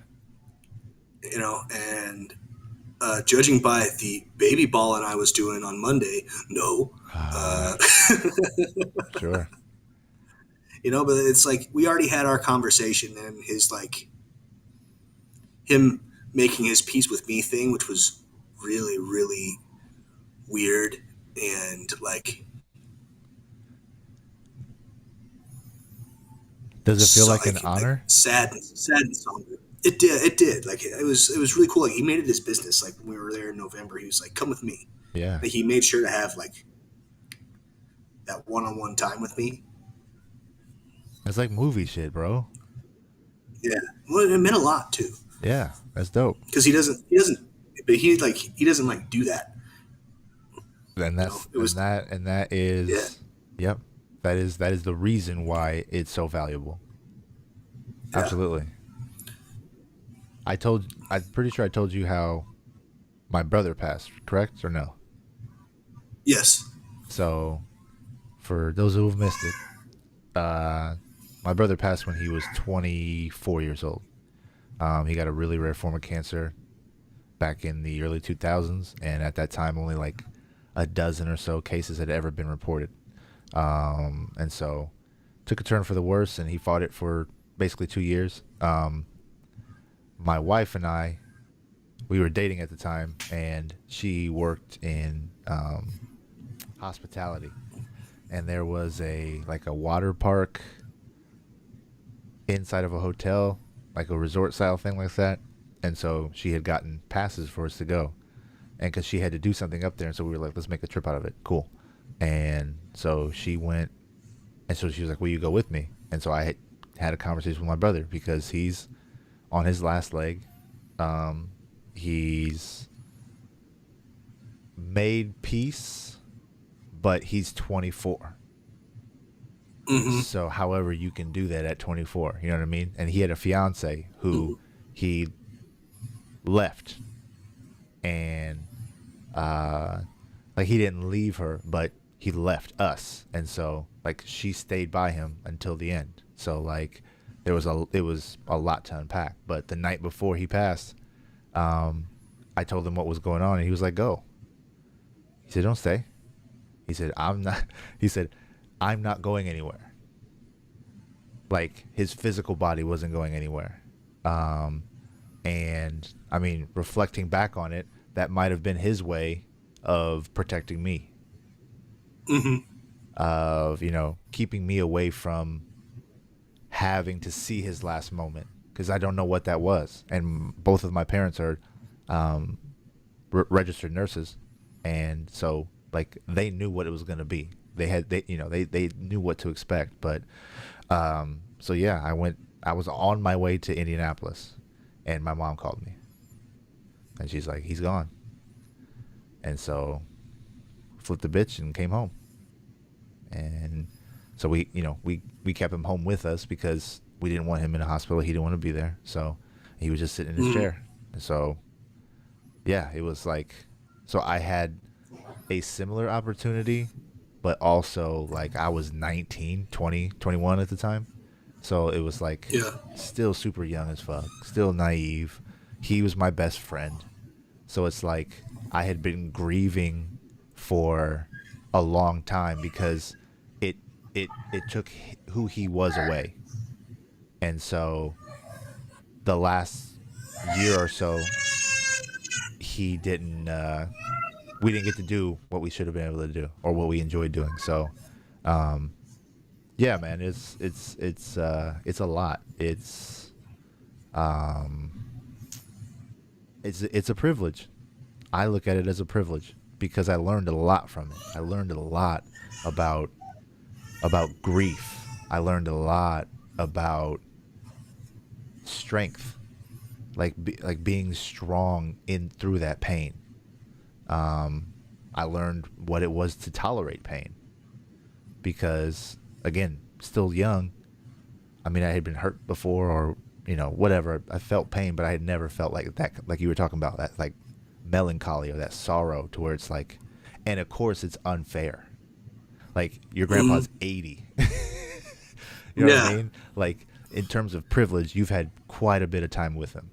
And judging by the baby balling I was doing on Monday, no. Sure. But it's like we already had our conversation, and him making his peace with me thing, which was really, really weird. And Does it feel like an like honor? sad and somber. It did. Like it was really cool. Like he made it his business. Like when we were there in November, he was like, "Come with me." Yeah. Like he made sure to have like that one-on-one time with me. It's like movie shit, bro. Yeah, well, it meant a lot too Yeah, that's dope. because he doesn't like do that. And You know, that's it was and that yeah, is, yep, that is the reason why it's so valuable. yeah, Absolutely. I'm pretty sure I told you how my brother passed, correct or no? yes. So, for those who have missed it, uh, my brother passed when he was 24 years old. He got a really rare form of cancer back in the early 2000s, and at that time, only like a dozen or so cases had ever been reported. And so, took a turn for the worse, and he fought it for basically 2 years. My wife and I, we were dating at the time, and she worked in hospitality, and there was a water park inside of a hotel, like a resort style thing like that. And so she had gotten passes for us to go, and because she had to do something up there, and so we were like, let's make a trip out of it. Cool. And so she went, and so she was like, will you go with me? And so I had a conversation with my brother because he's on his last leg. He's made peace, but he's 24. So, however, you can do that at 24. You know what I mean? And he had a fiance who he left, and like he didn't leave her, but he left us, and so like she stayed by him until the end. So like it was a lot to unpack. But the night before he passed, I told him what was going on, and he was like, "Go." He said, "Don't stay." He said, "I'm not." He said, "I'm not going anywhere." Like his physical body wasn't going anywhere. And I mean, reflecting back on it, that might have been his way of protecting me, of, keeping me away from having to see his last moment, because I don't know what that was. And both of my parents are registered nurses, and so like they knew what it was going to be. They knew what to expect. But so yeah, I was on my way to Indianapolis, and my mom called me, and she's like, he's gone. And so flipped the bitch and came home. And so we kept him home with us because we didn't want him in a hospital. He didn't want to be there. So he was just sitting in his chair. And so yeah, it was like, so I had a similar opportunity, but also like I was 19, 20, 21 at the time. So it was like Yeah. still super young as fuck, still naive. He was my best friend. So it's like I had been grieving for a long time because it took who he was away. And so the last year or so, he didn't we didn't get to do what we should have been able to do, or what we enjoyed doing. So yeah, man, it's a lot. It's a privilege. I look at it as a privilege because I learned a lot from it. I learned a lot about grief. I learned a lot about strength, like being strong through that pain. I learned what it was to tolerate pain because, again, still young. I mean, I had been hurt before, or whatever. I felt pain, but I had never felt like that, like you were talking about, that like melancholy or that sorrow, to where it's like, and of course it's unfair. Like your grandpa's 80. You know what I mean? Like in terms of privilege, you've had quite a bit of time with him.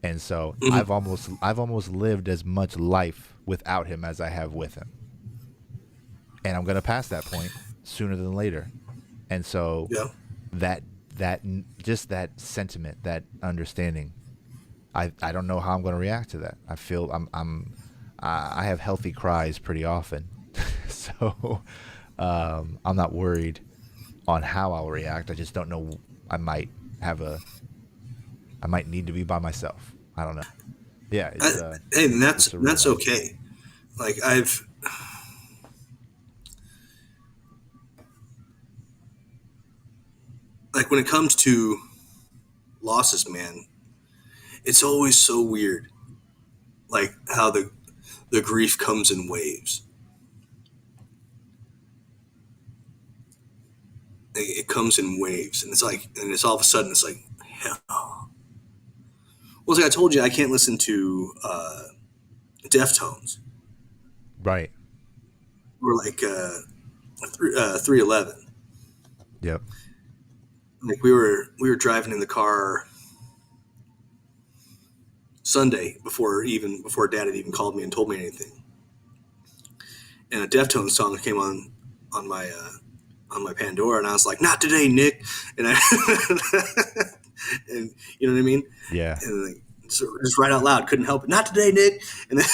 And so I've almost lived as much life without him as I have with him. And I'm going to pass that point sooner than later. And so that just that sentiment, that understanding, I don't know how I'm going to react to that. I feel I have healthy cries pretty often. So I'm not worried on how I'll react. I just don't know I might need to be by myself. I don't know. Yeah, Hey, and it's a real that's one. okay. Like when it comes to losses, man, it's always so weird. Like how the grief comes in waves. It comes in waves, and it's all of a sudden it's like, hell. Well, it's like I told you, I can't listen to Deftones Right. or 311. Yep. Like we were driving in the car Sunday before Dad had even called me and told me anything, and a Deftones song came on my Pandora, and I was like, "Not today, Nick," and and you know what I mean, Yeah. and like, just right out loud, couldn't help it. Not today, Nick, and then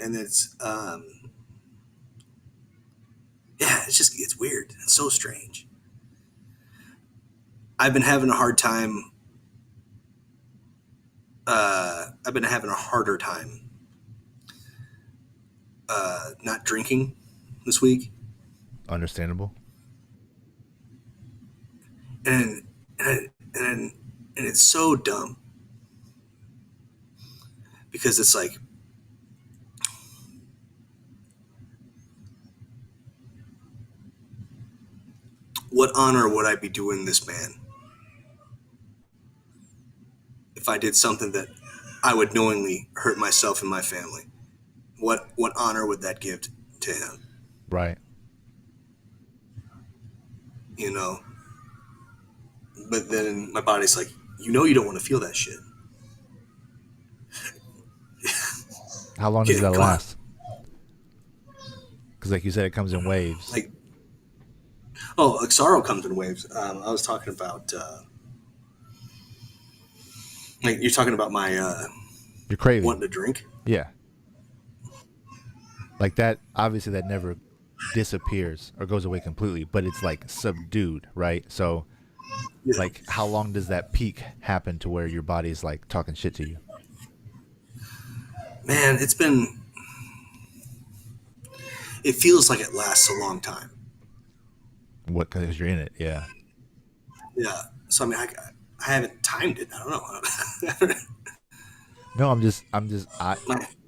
and it's yeah, it's weird. It's so strange. I've been having a hard time. I've been having a harder time not drinking this week, Understandable. and and it's so dumb because it's like, what honor would I be doing this man if I did something that I would knowingly hurt myself and my family? What honor would that give to him? Right. You know. But then my body's like, you don't want to feel that shit. How long does Yeah, that come on. last? Because, like you said, it comes in waves. Like, like sorrow comes in waves. I was talking about, like you're talking about my You're craving. wanting to drink. Yeah. Like that, obviously that never disappears or goes away completely, but it's like subdued, right? So, Yeah. like, how long does that peak happen to where your body's like talking shit to you? Man, it feels like it lasts a long time. What? Because you're in it, yeah. Yeah. So I mean, I haven't timed it. I don't know. No,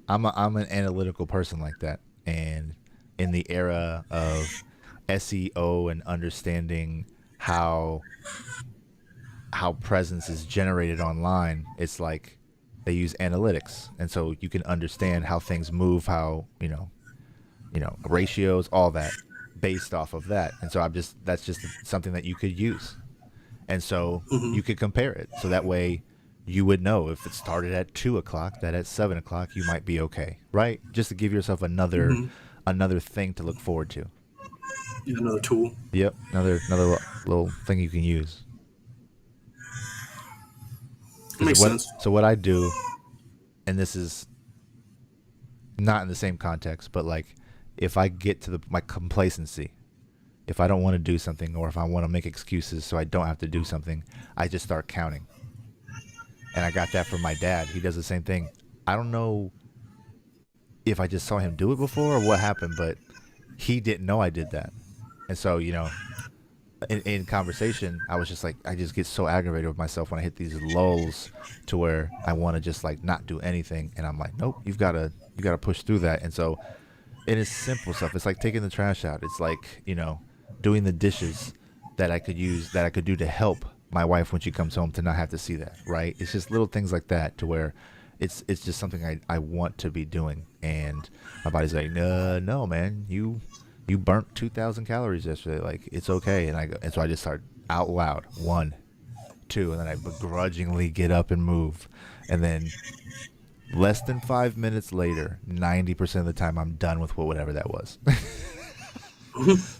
My- I'm an analytical person like that, and in the era of SEO and understanding how presence is generated online, it's like they use analytics, and so you can understand how things move, how ratios, all that, based off of that. And so that's just something that you could use, and so you could compare it, so that way you would know if it started at 2 o'clock, that at 7 o'clock you might be okay, right? Just to give yourself another thing to look forward to. Another tool. Yep, another little thing you can use. Makes sense. So what I do, and this is not in the same context, but like if I get to my complacency, if I don't want to do something, or if I want to make excuses so I don't have to do something, I just start counting. And I got that from my dad. He does the same thing. I don't know if I just saw him do it before or what happened, but he didn't know I did that. And so, in conversation, I was just like, I just get so aggravated with myself when I hit these lulls to where I want to just like not do anything. And I'm like, nope, you gotta push through that. And so it is simple stuff. It's like taking the trash out. It's like, doing the dishes that I could do to help my wife when she comes home, to not have to see that, right? It's just little things like that to where it's just something I want to be doing. And my body's like, no, man, you burnt 2,000 calories yesterday. Like, it's okay. And so I just start out loud, 1, 2, and then I begrudgingly get up and move. And then less than 5 minutes later, 90% of the time, I'm done with whatever that was.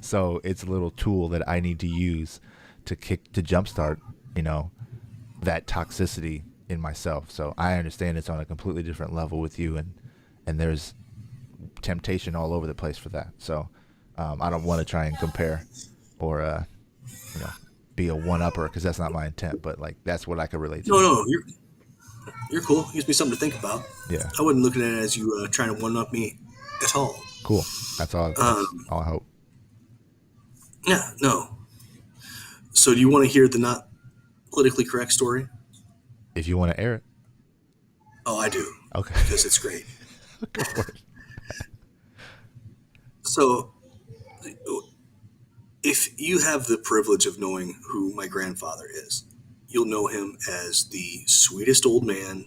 So it's a little tool that I need to use to jumpstart, that toxicity in myself. So I understand it's on a completely different level with you, and there's temptation all over the place for that. So I don't want to try and compare or you know, be a one upper because that's not my intent. But like that's what I could relate to. No, you're cool. Gives me something to think about. Yeah. I wasn't looking at it as you trying to one up me at all. Cool. That's all. That's all I hope. Yeah, no. So do you want to hear the not politically correct story? If you want to air it. Oh, I do. Okay. Because it's great. Go for it. So, if you have the privilege of knowing who my grandfather is, you'll know him as the sweetest old man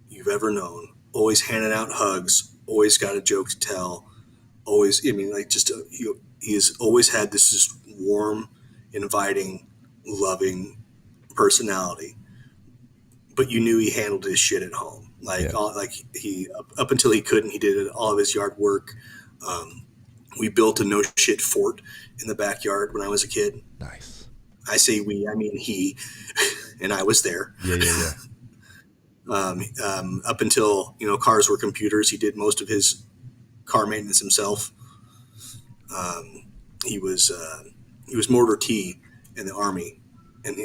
you've ever known. Always handing out hugs. Always got a joke to tell. Always, I mean, like he has always had this just warm, inviting, loving personality. But you knew he handled his shit at home. He up until he couldn't, he did all of his yard work. We built a no shit fort in the backyard when I was a kid. Nice. I say we, I mean he, and I was there. Yeah. Up until cars were computers, he did most of his car maintenance himself. He was Mortar T in the Army, and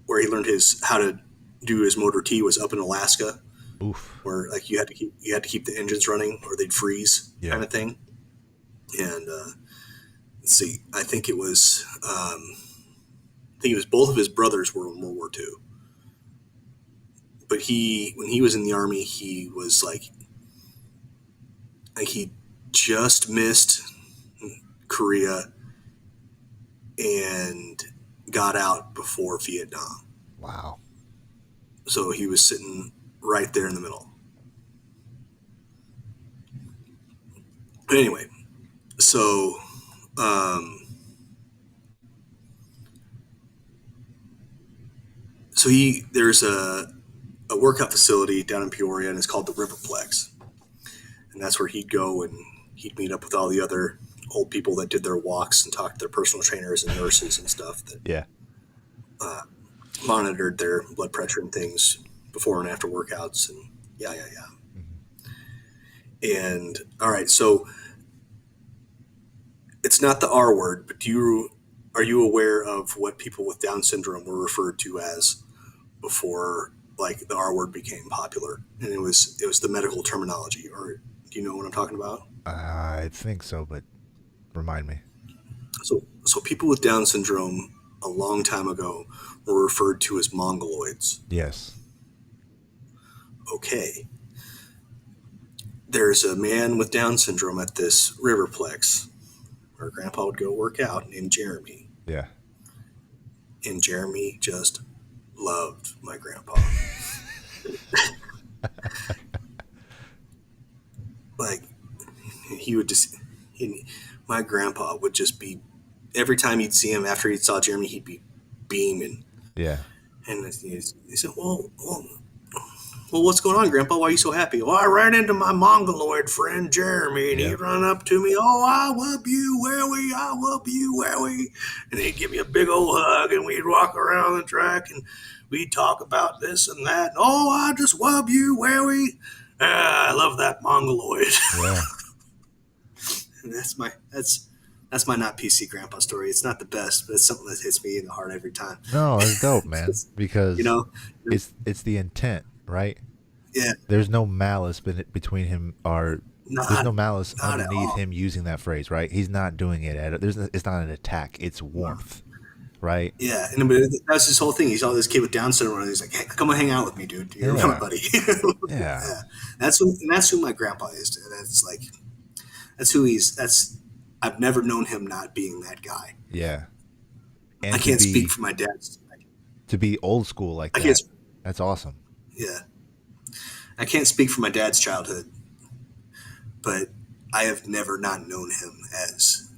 where he learned how to do his Motor T was up in Alaska. Oof. Where like you had to keep the engines running or they'd freeze, kind of thing. And let's see, I think it was both of his brothers were in World War II. But when he was in the Army, he was like he just missed Korea and got out before Vietnam. Wow. So he was sitting right there in the middle. But anyway, so there's a workout facility down in Peoria, and it's called the Riverplex, and that's where he'd go and he'd meet up with all the other old people that did their walks and talk to their personal trainers and nurses and stuff that monitored their blood pressure and things before and after workouts, and yeah. And all right, so it's not the R word, but are you aware of what people with Down syndrome were referred to as before, like the R word became popular? And it was the medical terminology. Or do you know what I'm talking about? I think so, but remind me. So people with Down syndrome a long time ago were referred to as mongoloids. Yes. Okay. There's a man with Down syndrome at this Riverplex where Grandpa would go work out, named Jeremy. Yeah. And Jeremy just loved my grandpa. Like, my grandpa would just be, every time he'd see him after he saw Jeremy, he'd be beaming. Yeah. And he said, well, what's going on, Grandpa? Why are you so happy? Well, I ran into my mongoloid friend, Jeremy, and he'd run up to me. Oh, I love you, Wowie. I love you, Wowie. And he'd give me a big old hug, and we'd walk around the track, and we'd talk about this and that. And, oh, I just love you, Wowie. I love that mongoloid. Yeah. And that's my not PC grandpa story. It's not the best, but it's something that hits me in the heart every time. No, it's dope, man. Because it's the intent, right? Yeah. There's no malice between him, or there's no malice underneath him using that phrase, right? He's not doing it it's not an attack. It's warmth, right? Yeah, and that's his whole thing. He saw this kid with Down syndrome, and he's like, "Hey, come on, hang out with me, dude. Come on, buddy." Yeah. That's who my grandpa is. That's who he's. I've never known him not being that guy. Yeah. And I can't speak for my dad's. To be old school like that. That's awesome. Yeah. I can't speak for my dad's childhood, but I have never not known him as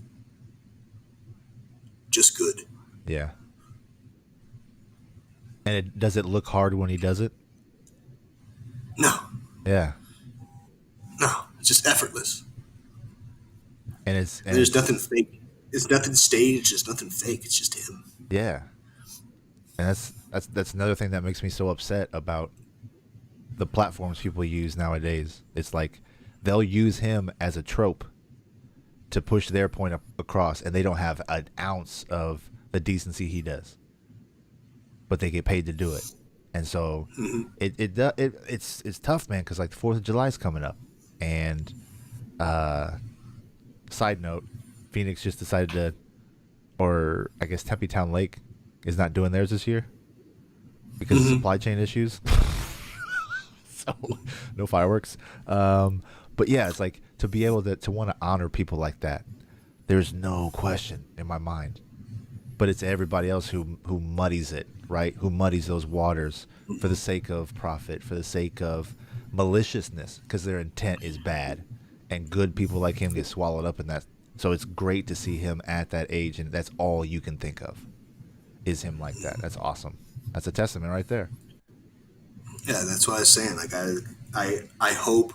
just good. Yeah. And does it look hard when he does it? No. Yeah. No, it's just effortless. And there's nothing fake. It's nothing staged. There's nothing fake. It's just him. Yeah. And that's another thing that makes me so upset about the platforms people use nowadays. It's like they'll use him as a trope to push their point across, and they don't have an ounce of the decency he does, but they get paid to do it. And so it's tough, man, because like the 4th of July is coming up, and side note, Phoenix just decided to, or I guess Tempe Town Lake is not doing theirs this year because of supply chain issues. So no fireworks. But yeah, it's like to be able to want to honor people like that. There's no question in my mind. But it's everybody else who muddies it, right? Who muddies those waters for the sake of profit, for the sake of maliciousness, because their intent is bad, and good people like him get swallowed up in that. So it's great to see him at that age, and that's all you can think of is him like that. That's awesome. That's a testament right there. Yeah, that's what I was saying. Like I hope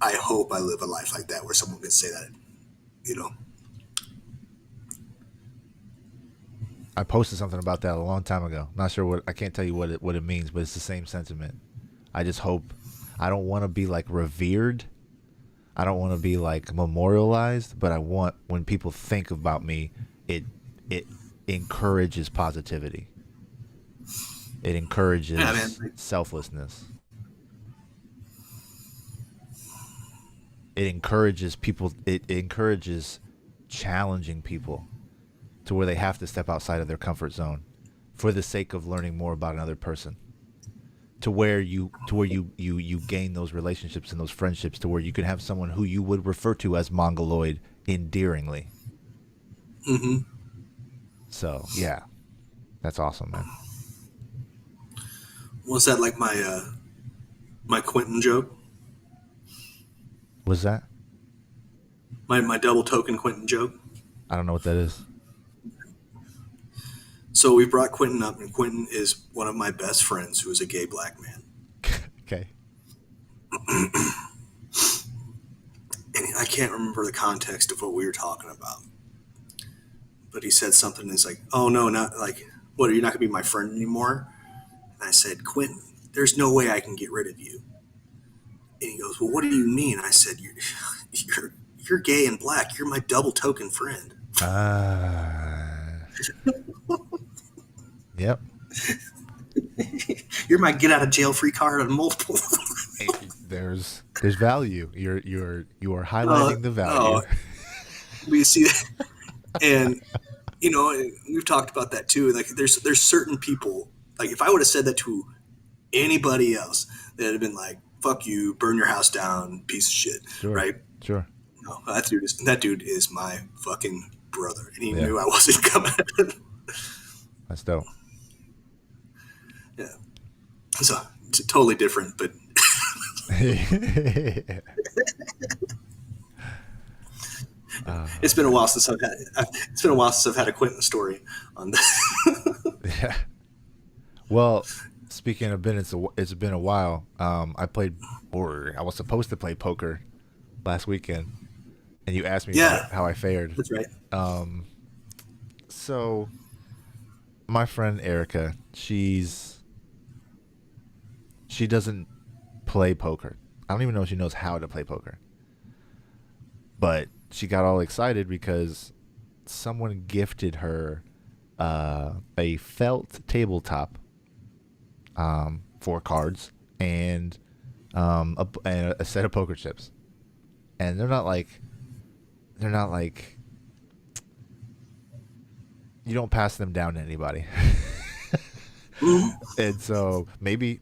I live a life like that where someone can say that, you know. I posted something about that a long time ago. Not sure what, I can't tell you what it means, but it's the same sentiment. I just hope, I don't want to be like revered. I don't want to be like memorialized, but I want, when people think about me, it encourages positivity. It encourages selflessness. It encourages people. It encourages challenging people to where they have to step outside of their comfort zone for the sake of learning more about another person. To where you gain those relationships and those friendships, to where you can have someone who you would refer to as Mongoloid endearingly. Mm-hmm. So yeah, that's awesome, man. Was that like my Quentin joke? Was that? My double token Quentin joke? I don't know what that is. So we brought Quentin up, and Quentin is one of my best friends who is a gay black man. Okay. And I can't remember the context of what we were talking about. But he said something that's like, oh no, not like, what, are you not going to be my friend anymore? And I said, Quentin, there's no way I can get rid of you. And he goes, well, what do you mean? I said, you're gay and black. You're my double token friend. Yep. You're my get out of jail free card on multiple. There's value. You are highlighting the value. We see that. And you know, we've talked about that too. Like there's certain people, like if I would have said that to anybody else, they'd have been like, fuck you, burn your house down, piece of shit. Sure. Right? Sure. No, that dude is my fucking brother. And he knew I wasn't coming at him. That's dope. Yeah. So it's totally different, but it's been a while since I've had a Quentin story on that. Yeah. Well, speaking of it's been a while. I was supposed to play poker last weekend, and you asked me how I fared. That's right. So my friend Erica, she doesn't play poker. I don't even know if she knows how to play poker. But she got all excited because someone gifted her a felt tabletop for cards and a set of poker chips. And they're not like you don't pass them down to anybody. And so maybe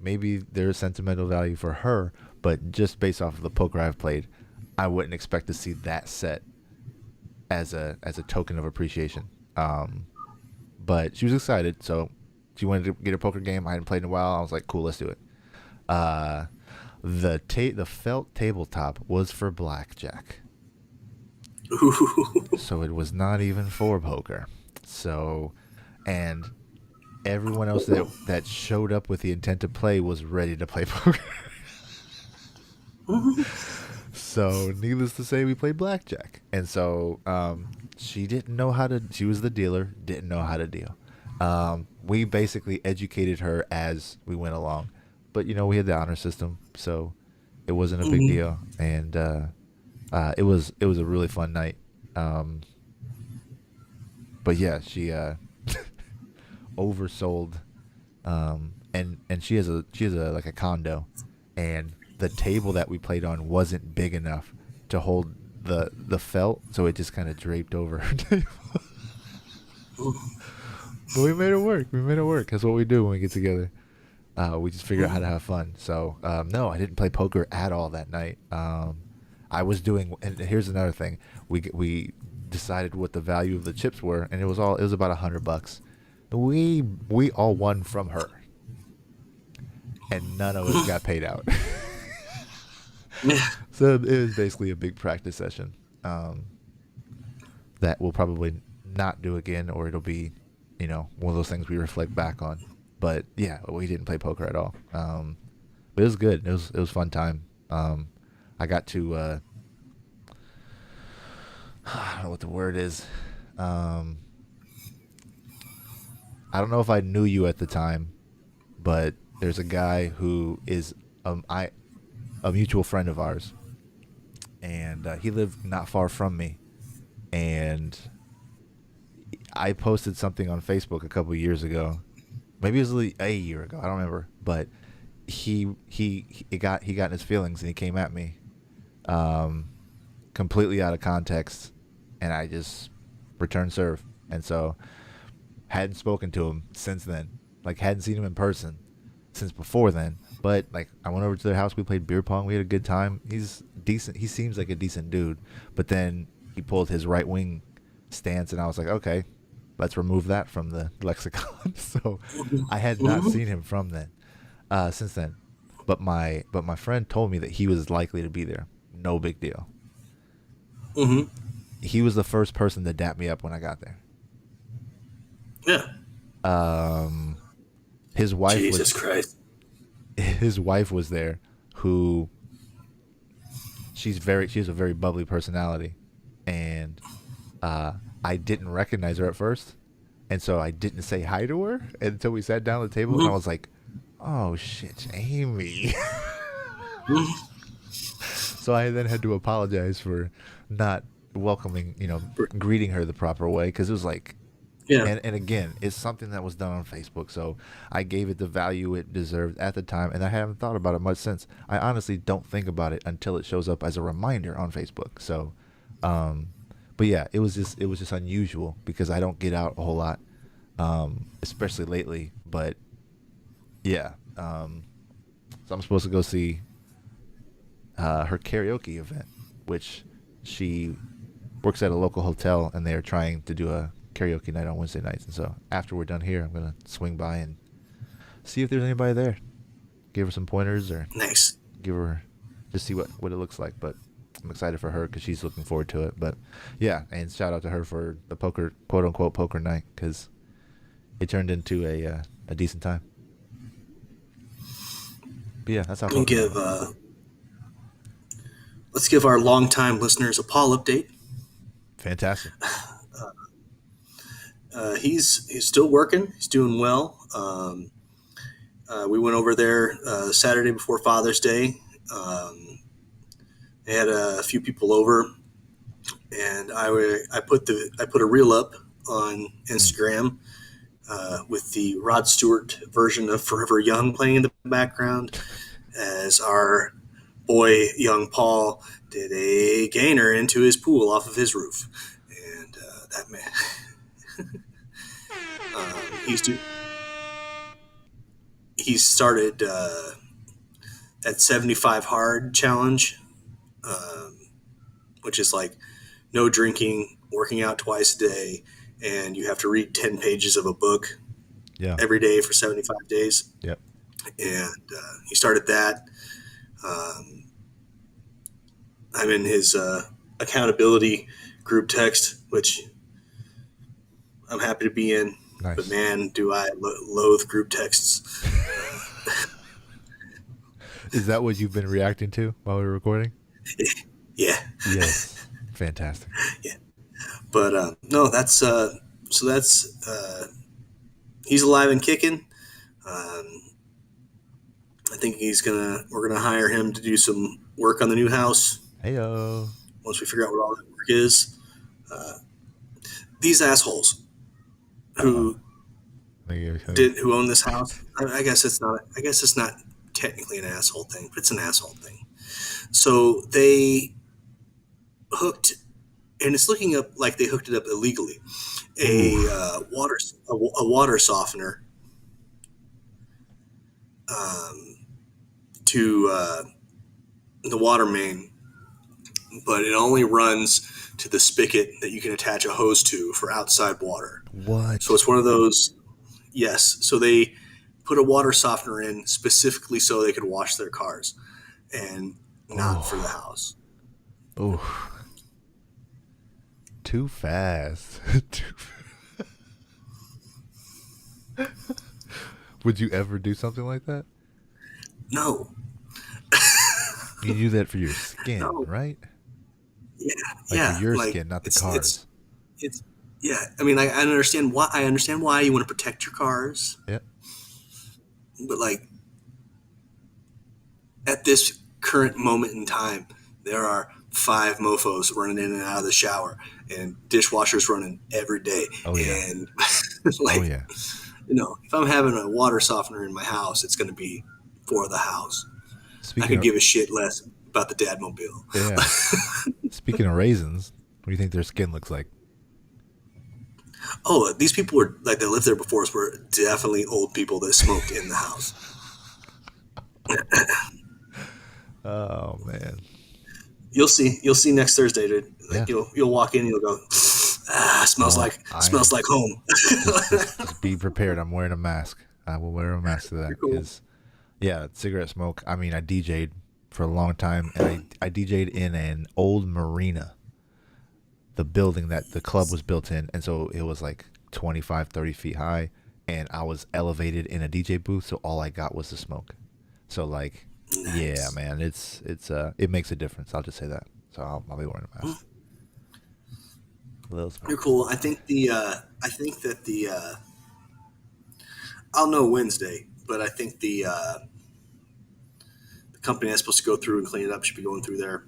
there's sentimental value for her, but just based off of the poker I've played, I wouldn't expect to see that set as a token of appreciation. But she was excited, so she wanted to get a poker game. I hadn't played in a while. I was like, cool, let's do it. The felt tabletop was for blackjack. So it was not even for poker. So, and everyone else that showed up with the intent to play was ready to play poker. So, needless to say, we played blackjack. And so, she didn't know she was the dealer, didn't know how to deal. We basically educated her as we went along. But, we had the honor system, so it wasn't a big deal. And It was a really fun night. Um, but yeah, she oversold. And she has a like a condo, and the table that we played on wasn't big enough to hold the felt, so it just kind of draped over her table. But we made it work. We made it work. That's what we do when we get together. We just figure out how to have fun. So no, I didn't play poker at all that night. I was doing, and here's another thing. We decided what the value of the chips were, and it was about $100. We all won from her, and none of us got paid out. Yeah. So it was basically a big practice session that we'll probably not do again, or it'll be, one of those things we reflect back on. But yeah, we didn't play poker at all. But it was good. It was fun time. I got to I don't know what the word is. I don't know if I knew you at the time, but there's a guy who is a mutual friend of ours, and he lived not far from me, and I posted something on Facebook a couple years ago. Maybe it was a year ago. I don't remember, but he got in his feelings and he came at me, completely out of context, and I just returned serve. And so hadn't spoken to him since then. Like hadn't seen him in person since before then. But like I went over to their house, we played beer pong, we had a good time. He's decent. He seems like a decent dude. But then he pulled his right wing stance, and I was like, okay, let's remove that from the lexicon. So I had not seen him from then, since then. But my friend told me that he was likely to be there. No big deal. Mm-hmm. He was the first person to dap me up when I got there. Yeah. His wife Jesus Christ. His wife was there, who she has a very bubbly personality, and I didn't recognize her at first, and so I didn't say hi to her until we sat down at the table, and I was like, oh shit, Amy. So I then had to apologize for not welcoming, greeting her the proper way, because it was like, Yeah. and again, it's something that was done on Facebook, so I gave it the value it deserved at the time, and I haven't thought about it much since. I honestly don't think about it until it shows up as a reminder on Facebook. So, but yeah, it was just unusual because I don't get out a whole lot, especially lately. But yeah, so I'm supposed to go see her karaoke event, which she works at a local hotel, and they are trying to do a karaoke night on Wednesday nights. And so after we're done here, I'm gonna swing by and see if there's anybody there. Give her some pointers, or Nice. give her just see what it looks like. But I'm excited for her because she's looking forward to it. But yeah, and shout out to her for the poker, quote unquote, poker night, because it turned into a decent time. But yeah, that's how. We'll give let's give our longtime listeners a Paul update. Fantastic. He's still working. He's doing well. We went over there Saturday before Father's Day. They had a few people over, and I put a reel up on Instagram with the Rod Stewart version of Forever Young playing in the background, as our boy young Paul did a gainer into his pool off of his roof, and that man. He started that 75 hard challenge, which is like no drinking, working out twice a day, and you have to read 10 pages of a book Yeah. every day for 75 days. Yep. And he started that. I'm in his accountability group text, which I'm happy to be in. Nice. But man, do I loathe group texts. Is that what you've been reacting to while we were recording? Yeah. Yes. Fantastic. But no, that's he's alive and kicking. I think we're gonna hire him to do some work on the new house. Heyo. once we figure out what all that work is, these assholes who who own this house. I guess it's not. I guess it's not technically an asshole thing, but it's an asshole thing. So they hooked, and it's looking up like they hooked it up illegally. A water softener to the water main, but it only runs to the spigot that you can attach a hose to for outside water. What? So it's one of those. Yes. So they put a water softener in specifically so they could wash their cars, and not for the house. Oh. Too fast. Would you ever do something like that? No. You do that for your skin, right? Yeah. Like for your skin, not the cars. It's yeah. I mean, I understand why. I understand why you want to protect your cars. Yeah. But like, at this current moment in time, there are 5 mofos running in and out of the shower, and dishwashers running every day. Oh yeah. And like, oh yeah. If I'm having a water softener in my house, it's going to be for the house. I could give a shit less about the Dadmobile. Yeah. Speaking of raisins, what do you think their skin looks like? Oh, these people were like that lived there before us were definitely old people that smoked in the house. Oh man. You'll see next Thursday, dude. Like, Yeah. You'll walk in and you'll go, smells like home. just be prepared. I'm wearing a mask. I will wear a mask to that. Cool. Yeah, cigarette smoke. I mean, I DJ'd for a long time, and I DJ'd in an old marina, the building that the club was built in, and so it was like 25, 30 feet high, and I was elevated in a DJ booth, so all I got was the smoke. So like, Nice. yeah, man, it makes a difference. I'll just say that. So I'll be wearing a mask. A little smoke. You're cool. I think that I'll know Wednesday, but I think the company that's supposed to go through and clean it up should be going through there.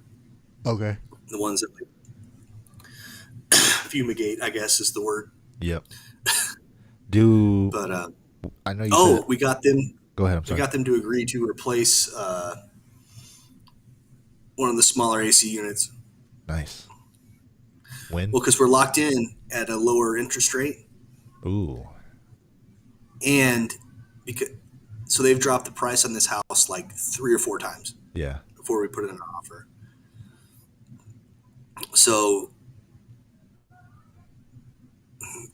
Okay. The ones that fumigate, I guess is the word. Yep. But I know you said, we got them. go ahead. I'm sorry. We got them to agree to replace one of the smaller AC units. Nice. When? Well, because we're locked in at a lower interest rate, Ooh. and so they've dropped the price on this house like 3 or 4 times Yeah. before we put it in an offer. So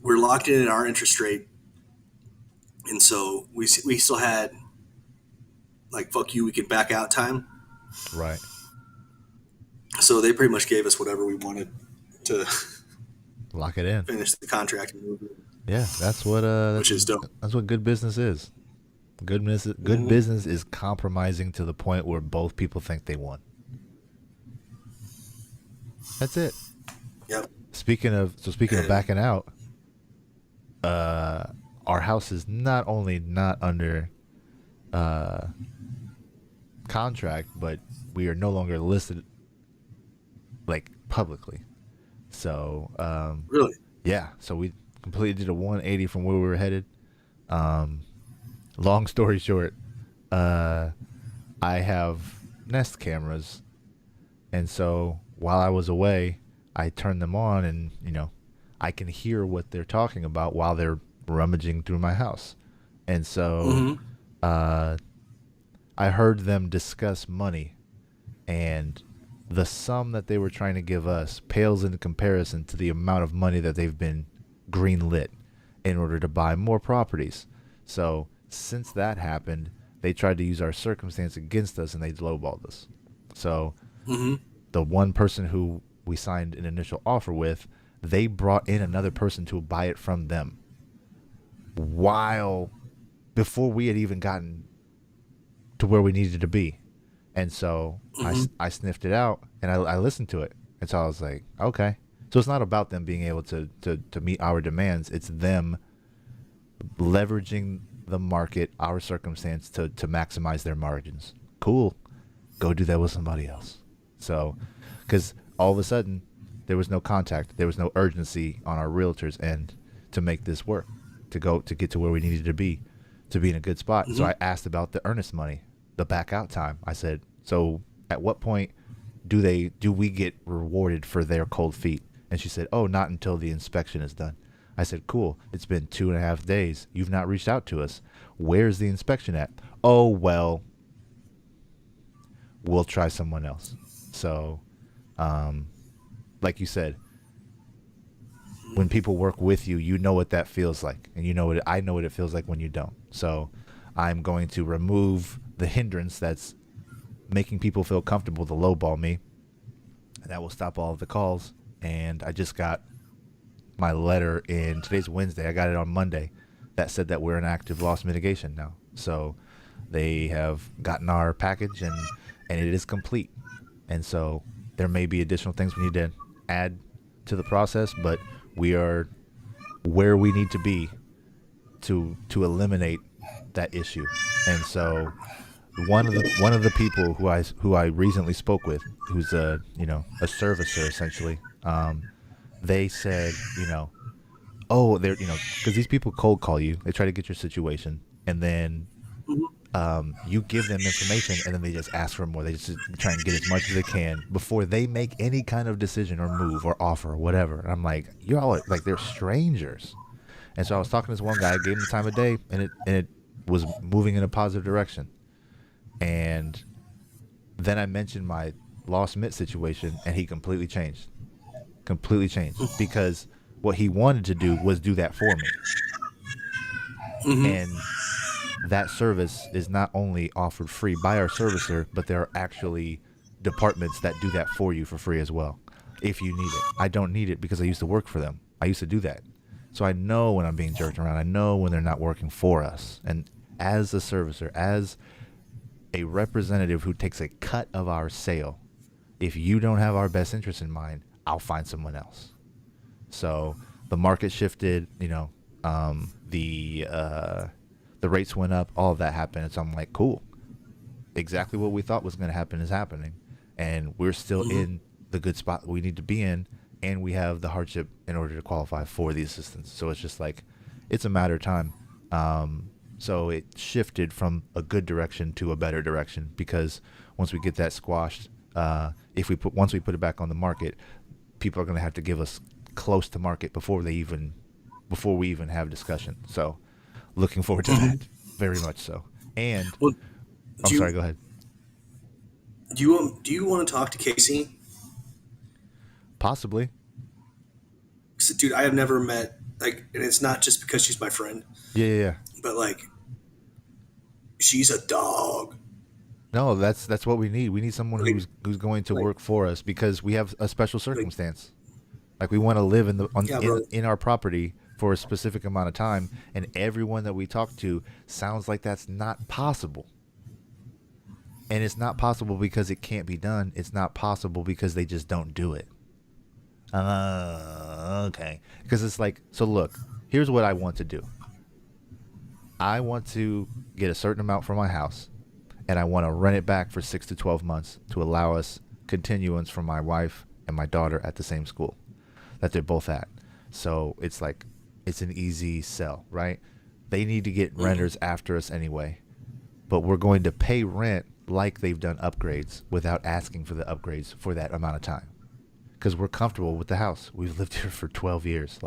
we're locked in at our interest rate, and so we still had like fuck you, we can back out time. Right. So they pretty much gave us whatever we wanted to Lock it in. finish the contract and move it. Yeah, that's what Which is dope. That's what good business is. Good business is compromising to the point where both people think they won. That's it. Yep. Speaking of backing out, our house is not only not under contract, but we are no longer listed like publicly. So Really? yeah, so we completely did a 180 from where we were headed. Long story short, I have Nest cameras, and so while I was away, I turned them on, and I can hear what they're talking about while they're rummaging through my house. And so I heard them discuss money, and the sum that they were trying to give us pales in comparison to the amount of money that they've been greenlit in order to buy more properties. So since that happened, they tried to use our circumstance against us, and they lowballed us. So the one person who we signed an initial offer with, they brought in another person to buy it from them, before we had even gotten to where we needed to be. And so I sniffed it out, and I listened to it. And so I was like, okay. So it's not about them being able to meet our demands. It's them leveraging the market, our circumstance, to maximize their margins. Cool. Go do that with somebody else. So, because all of a sudden, there was no contact. There was no urgency on our realtor's end to make this work, to get to where we needed to be in a good spot. So I asked about the earnest money, the back out time. I said, so at what point do we get rewarded for their cold feet? And she said, oh, not until the inspection is done. I said, cool. It's been 2.5 days. You've not reached out to us. Where's the inspection at? Oh, well, we'll try someone else. So, like you said, when people work with you, you know what that feels like. And I know what it feels like when you don't. So I'm going to remove the hindrance that's making people feel comfortable to lowball me. And that will stop all of the calls. And I just got my letter in, today's Wednesday, I got it on Monday, that said that we're in active loss mitigation now. So they have gotten our package and it is complete. And so there may be additional things we need to add to the process, but we are where we need to be to eliminate that issue. And so one of the people who I recently spoke with, who's a servicer essentially, they said, oh, they're, because these people cold call you, they try to get your situation, and then you give them information, and then they just ask for more. They just try and get as much as they can before they make any kind of decision or move or offer or whatever. And I'm like, you're all like, they're strangers. And so I was talking to this one guy, I gave him the time of day, and it was moving in a positive direction. And then I mentioned my lost mitt situation, and he completely changed because what he wanted to do was do that for me. And that service is not only offered free by our servicer, but there are actually departments that do that for you for free as well if you need it. I don't need it because I used to work for them. I used to do that. So I know when I'm being jerked around. I know when they're not working for us. And as a servicer, as a representative who takes a cut of our sale, if you don't have our best interest in mind, I'll find someone else. So the market shifted, the rates went up, all of that happened. And so I'm like, cool. Exactly what we thought was going to happen is happening. And we're still in the good spot we need to be in. And we have the hardship in order to qualify for the assistance. So it's just like, it's a matter of time. So it shifted from a good direction to a better direction, because once we get that squashed, once we put it back on the market, people are going to have to give us close to market before we even have discussion. So looking forward to that, very much so. And sorry, go ahead. Do you want to talk to Casey? Possibly. Dude, I have never met, and it's not just because she's my friend. Yeah. But she's a dog. No, that's what we need. We need someone who's going to work for us, because we have a special circumstance. We want to live in our property for a specific amount of time, and everyone that we talk to sounds like that's not possible. And it's not possible because it can't be done. It's not possible because they just don't do it. Okay. Because it's so look, here's what I want to do. I want to get a certain amount for my house, and I want to rent it back for 6 to 12 months to allow us continuance for my wife and my daughter at the same school that they're both at. So it's it's an easy sell, right? They need to get renters after us anyway, but we're going to pay rent like they've done upgrades without asking for the upgrades for that amount of time, because we're comfortable with the house. We've lived here for 12 years.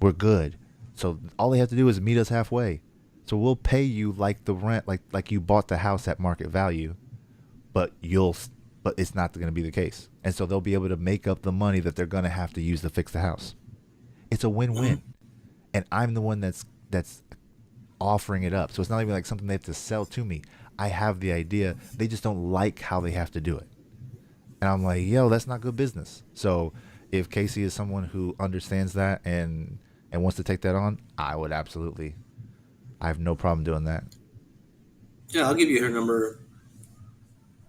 We're good. So all they have to do is meet us halfway. So we'll pay you like the rent, like you bought the house at market value, but it's not going to be the case. And so they'll be able to make up the money that they're going to have to use to fix the house. It's a win-win. And I'm the one that's offering it up. So it's not even something they have to sell to me. I have the idea. They just don't like how they have to do it. And I'm like, yo, that's not good business. So if Casey is someone who understands that and wants to take that on, I have no problem doing that. Yeah, I'll give you her number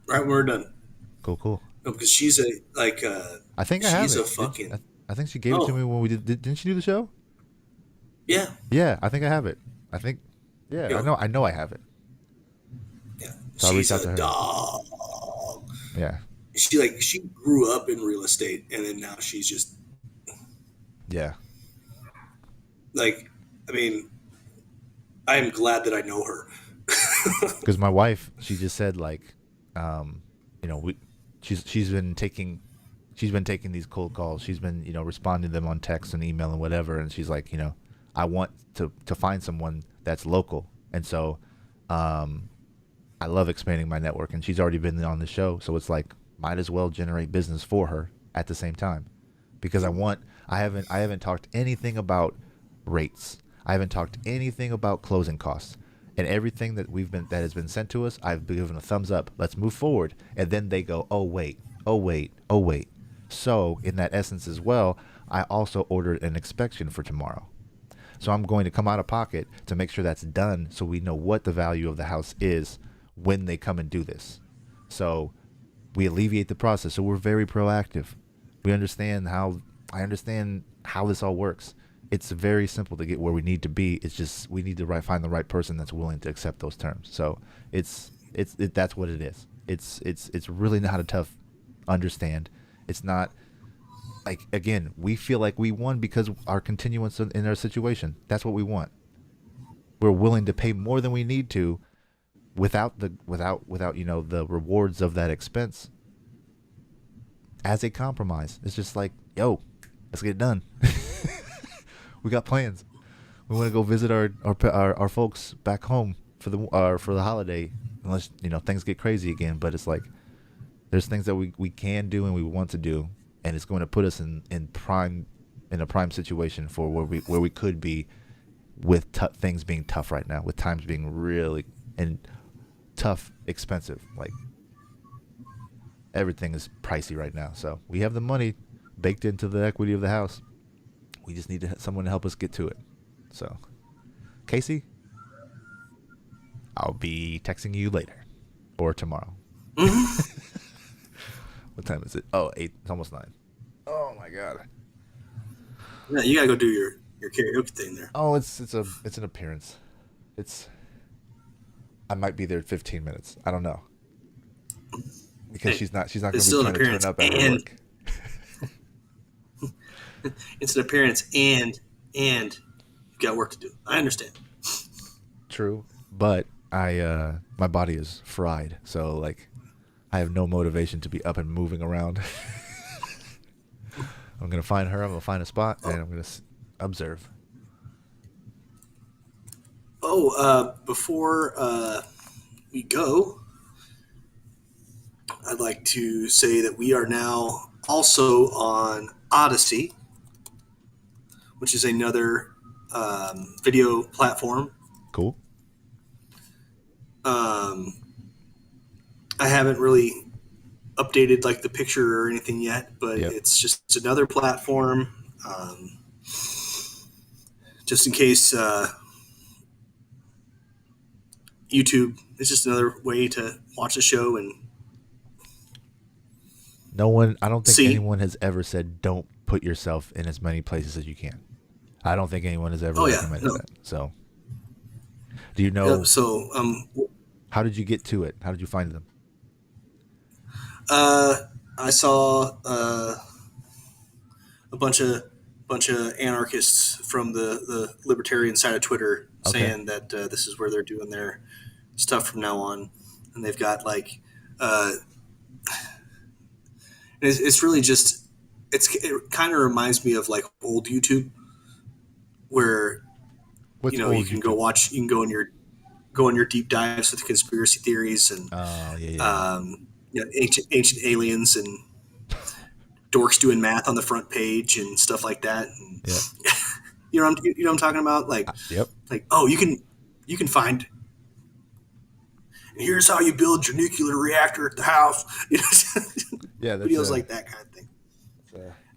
right when we're done. Cool. No, because she's I think I have it. She's a fucking... I think she gave it to me when we didn't she do the show? Yeah. Yeah, I think I have it. I know I have it. Yeah. So I'll reach out to her. Dog. Yeah. she grew up in real estate, and then now she's just Yeah. like, I mean, I am glad that I know her. Because my wife, she just said like, you know, she's been taking these cold calls. She's been, you know, responding to them on text and email and whatever. And she's like, you know, I want to find someone that's local. And so, I love expanding my network. And she's already been on the show, so it's like, might as well generate business for her at the same time, because I haven't talked anything about rates. I haven't talked anything about closing costs. And everything that has been sent to us, I've been given a thumbs up. Let's move forward. And then they go, oh wait, oh wait, oh wait. So in that essence as well, I also ordered an inspection for tomorrow. So I'm going to come out of pocket to make sure that's done, so we know what the value of the house is when they come and do this. So we alleviate the process. So we're very proactive. We understand how I understand how this all works. It's very simple to get where we need to be. It's just we need to find the right person that's willing to accept those terms. So that's what it is. It's really not a tough understand. It's not like, again, we feel like we won because our continuance in our situation. That's what we want. We're willing to pay more than we need to without you know, the rewards of that expense as a compromise. It's just like, yo, let's get it done. We got plans. We want to go visit our folks back home for the holiday, unless, you know, things get crazy again. But it's like, there's things that we can do and we want to do, and it's going to put us in a prime situation for where we could be with things being tough right now, with times being really and tough, expensive. Like, everything is pricey right now. So we have the money baked into the equity of the house. We just need someone to help us get to it. So, Casey, I'll be texting you later or tomorrow. What time is it? Oh, 8. It's almost 9. Oh my god. Yeah, you gotta go do your karaoke thing there. Oh, it's an appearance. I might be there in 15 minutes. I don't know, because Hey, she's not going it's to still be an trying to appearance, turn up at her and work. it's an appearance, and you've got work to do. I understand. True, but my body is fried, so like I have no motivation to be up and moving around. I'm gonna find her. I'm gonna find a spot, and I'm gonna observe. Before we go, I'd like to say that we are now also on Odyssey, which is another video platform. Cool. I haven't really updated like the picture or anything yet, but Yep. it's another platform. Just in case YouTube is just another way to watch the show and I don't think See? anyone has ever said don't put yourself in as many places as you can. I don't think anyone has ever Oh, yeah. recommended No. that. So, do you know, how did you get to it? How did you find them? I saw a bunch of anarchists from the libertarian side of Twitter Okay. saying that this is where they're doing their stuff from now on, and they've got like it's really just it kind of reminds me of like old YouTube, where What's you know you old can YouTube? go on your deep dives with conspiracy theories and Oh, yeah. you know, ancient aliens and dorks doing math on the front page and stuff like that. And Yep. you know what I'm talking about? Like Yep. oh, you can find. Here's how you build your nuclear reactor at the house. You know, Yeah, that's videos like that kind of thing.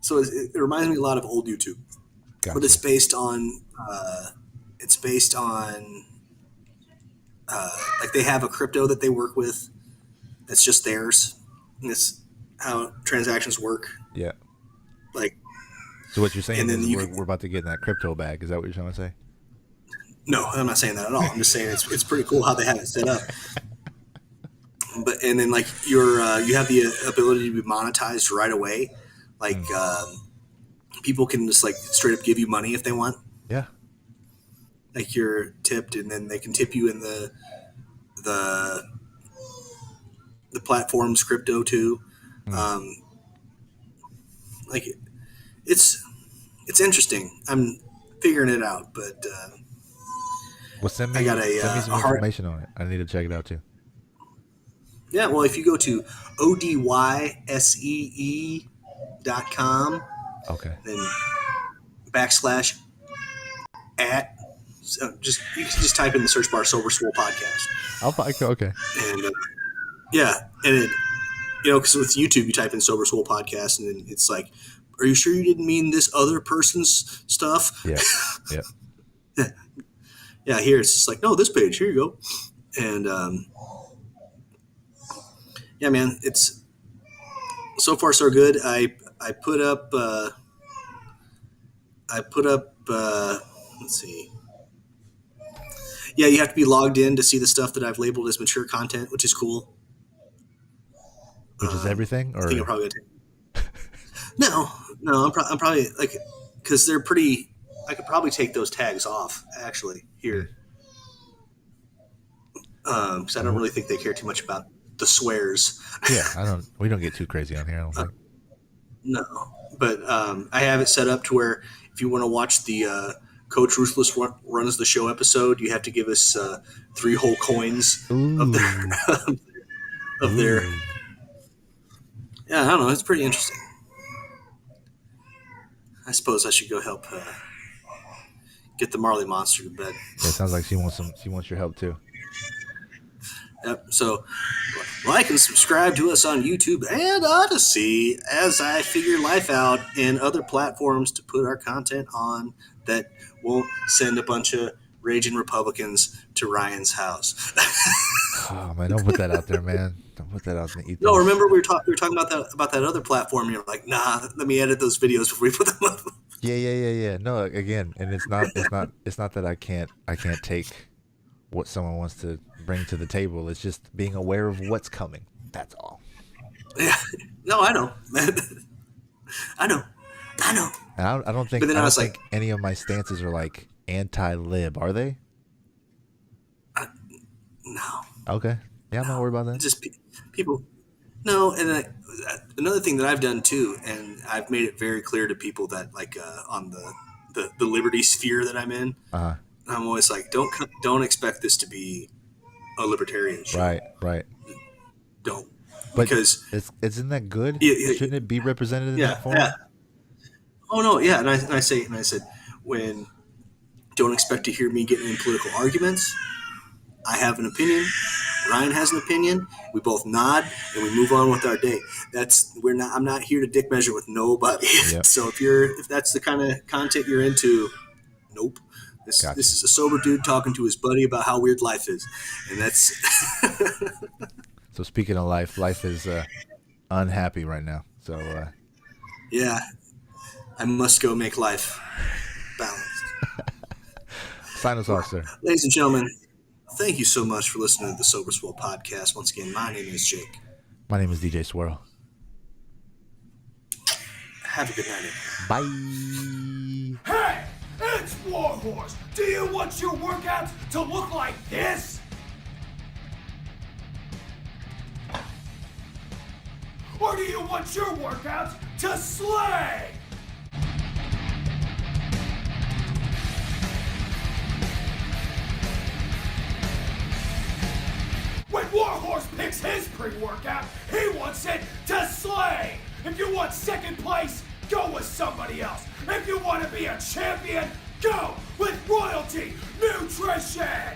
So it reminds me a lot of old YouTube, gotcha. but it's based on like they have a crypto that they work with that's just theirs. And it's how transactions work. Yeah. Like, So what you're saying And then is you we're, can- we're about to get in that crypto bag. Is that what you're trying to say? no, I'm not saying that at all. I'm just saying it's pretty cool how they have it set up. and then like you have the ability to be monetized right away. Like people can just like straight up give you money if they want. Yeah. Like you're tipped, and then they can tip you in the platform's crypto too. Like it's interesting. I'm figuring it out, but Well, send me I got some a hard. information on it. I need to check it out too. Yeah, well, if you go to odySee.com, Okay. then /@ so you can just type in the search bar Sober Swole Podcast. Okay. And yeah, and it, because with YouTube you type in Sober Swole Podcast, and then it's like, are you sure you didn't mean this other person's stuff? Yeah. Yeah. Yeah, here it's just like, no, this page, here you go. And yeah, man, it's so far so good. I put up let's see. Yeah, you have to be logged in to see the stuff that I've labeled as mature content, which is cool. Which is everything, or I think I'm probably gonna take. No, I'm probably like, because they're pretty. I could probably take those tags off actually here, because I don't really think they care too much about the swears. yeah, we don't get too crazy on here, I don't think. No, but I have it set up to where if you want to watch the Coach Ruthless runs the show episode, you have to give us 3 whole coins of their. Yeah, I don't know. It's pretty interesting. I suppose I should go help get the Marley Monster to bed. Yeah, it sounds like she wants your help too. Yep. So like and subscribe to us on YouTube and Odyssey as I figure life out in other platforms to put our content on that won't send a bunch of raging Republicans to Ryan's house. Oh man, don't put that out there, man. Don't put that out in the ether. No, remember we were talking about that other platform. You're like, nah, let me edit those videos before we put them up. Yeah. No, again, and it's not that I can't take what someone wants to bring to the table. It's just being aware of what's coming. That's all. Yeah. No, I know. I know. And I don't think, But then I was like, any of my stances are like anti-lib, are they? no. Okay. Yeah, I'm not worried about that. Just people. No, and another thing that I've done too, and I've made it very clear to people that like on the liberty sphere that I'm in, Uh-huh. I'm always like, don't expect this to be a libertarian show. Right. Don't. But because isn't that good? Yeah, Shouldn't it be represented in that form? Yeah. Oh no, yeah, and I said when don't expect to hear me getting in political arguments. I have an opinion. Ryan has an opinion. We both nod and we move on with our day. I'm not here to dick measure with nobody. Yep. So if that's the kind of content you're into, nope. Gotcha. This is a sober dude talking to his buddy about how weird life is, and that's. So speaking of life is unhappy right now. So yeah, I must go make life balanced. sign us off, sir. Ladies and gentlemen, thank you so much for listening to the Sober Swole Podcast. Once again, my name is Jake. My name is DJ Swirl. Have a good night, everyone. Bye. Hey, it's Warhorse. Do you want your workouts to look like this? Or do you want your workouts to slay? When Warhorse picks his pre-workout, he wants it to slay. If you want second place, go with somebody else. If you want to be a champion, go with Royalty Nutrition.